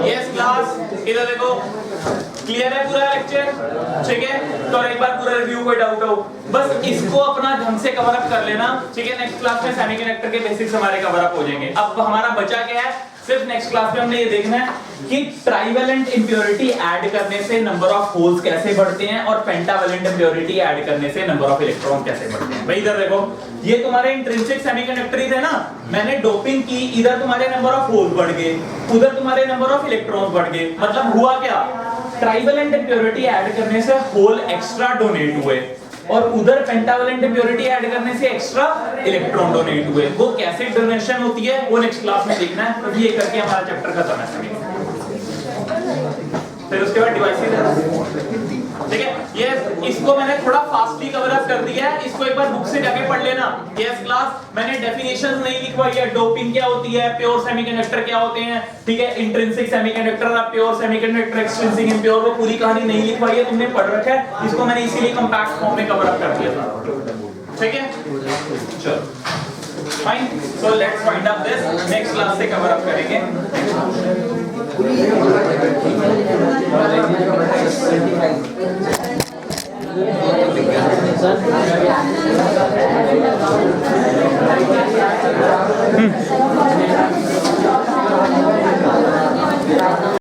यस क्लास, इधर देखो क्लियर है पूरा लेक्चर, ठीक है। तो एक बार पूरा रिव्यू, कोई डाउट हो बस इसको अपना ढंग से कवर अप कर लेना, ठीक है। नेक्स्ट क्लास में सेमीकंडक्टर के बेसिक्स हमारे कवर अप हो जाएंगे। अब हमारा बचा क्या है, सिर्फ नेक्स्ट क्लास में हमने ये देखना है कि ट्राइवेलेंट इंप्योरिटी ऐड करने से नंबर ऑफ होल्स कैसे बढ़ते हैं और पेंटावेलेंट इंप्योरिटी ऐड करने से नंबर ऑफ इलेक्ट्रॉन कैसे बढ़ते हैं। भाई इधर देखो, ये तुम्हारे इंट्रिंसिक सेमीकंडक्टर ही थे ना, मैंने डोपिंग की, इधर तुम्हारे नंबर ऑफ होल्स बढ़ गए, उधर तुम्हारे नंबर ऑफ इलेक्ट्रॉन्स बढ़ गए। मतलब हुआ क्या, ट्राइवेलेंट इंप्योरिटी ऐड करने से होल एक्स्ट्रा डोनेट हुए और उधर पेंटावेलेंट इंप्योरिटी ऐड करने से एक्स्ट्रा इलेक्ट्रॉन डोनेट हुए। वो कैसे डोनेशन होती है वो नेक्स्ट क्लास में देखना है। तो ये करके हमारा चैप्टर खत्म है सभी। फिर उसके बाद डिवाइसेस, ठीक है। ये इसको मैंने थोड़ा फास्टली कवर अप कर दिया है, इसको एक बार बुक से जाके पढ़ लेना। यस क्लास, मैंने डेफिनेशंस नहीं लिखवाई है, डोपिंग क्या होती है, प्योर सेमीकंडक्टर क्या होते हैं, ठीक है, इंट्रिंसिक सेमीकंडक्टर और प्योर सेमीकंडक्टर, एक्सट्रिंसिक इम्प्योर, वो पूरी कहानी नहीं लिखवाई है, तुमने पढ़ रखा है। इसको मैंने इसीलिए कॉम्पैक्ट फॉर्म में कवर अप कर दिया था, ठीक है। चलो fine, so let's find out this, next class से कवर अप करेंगे। सर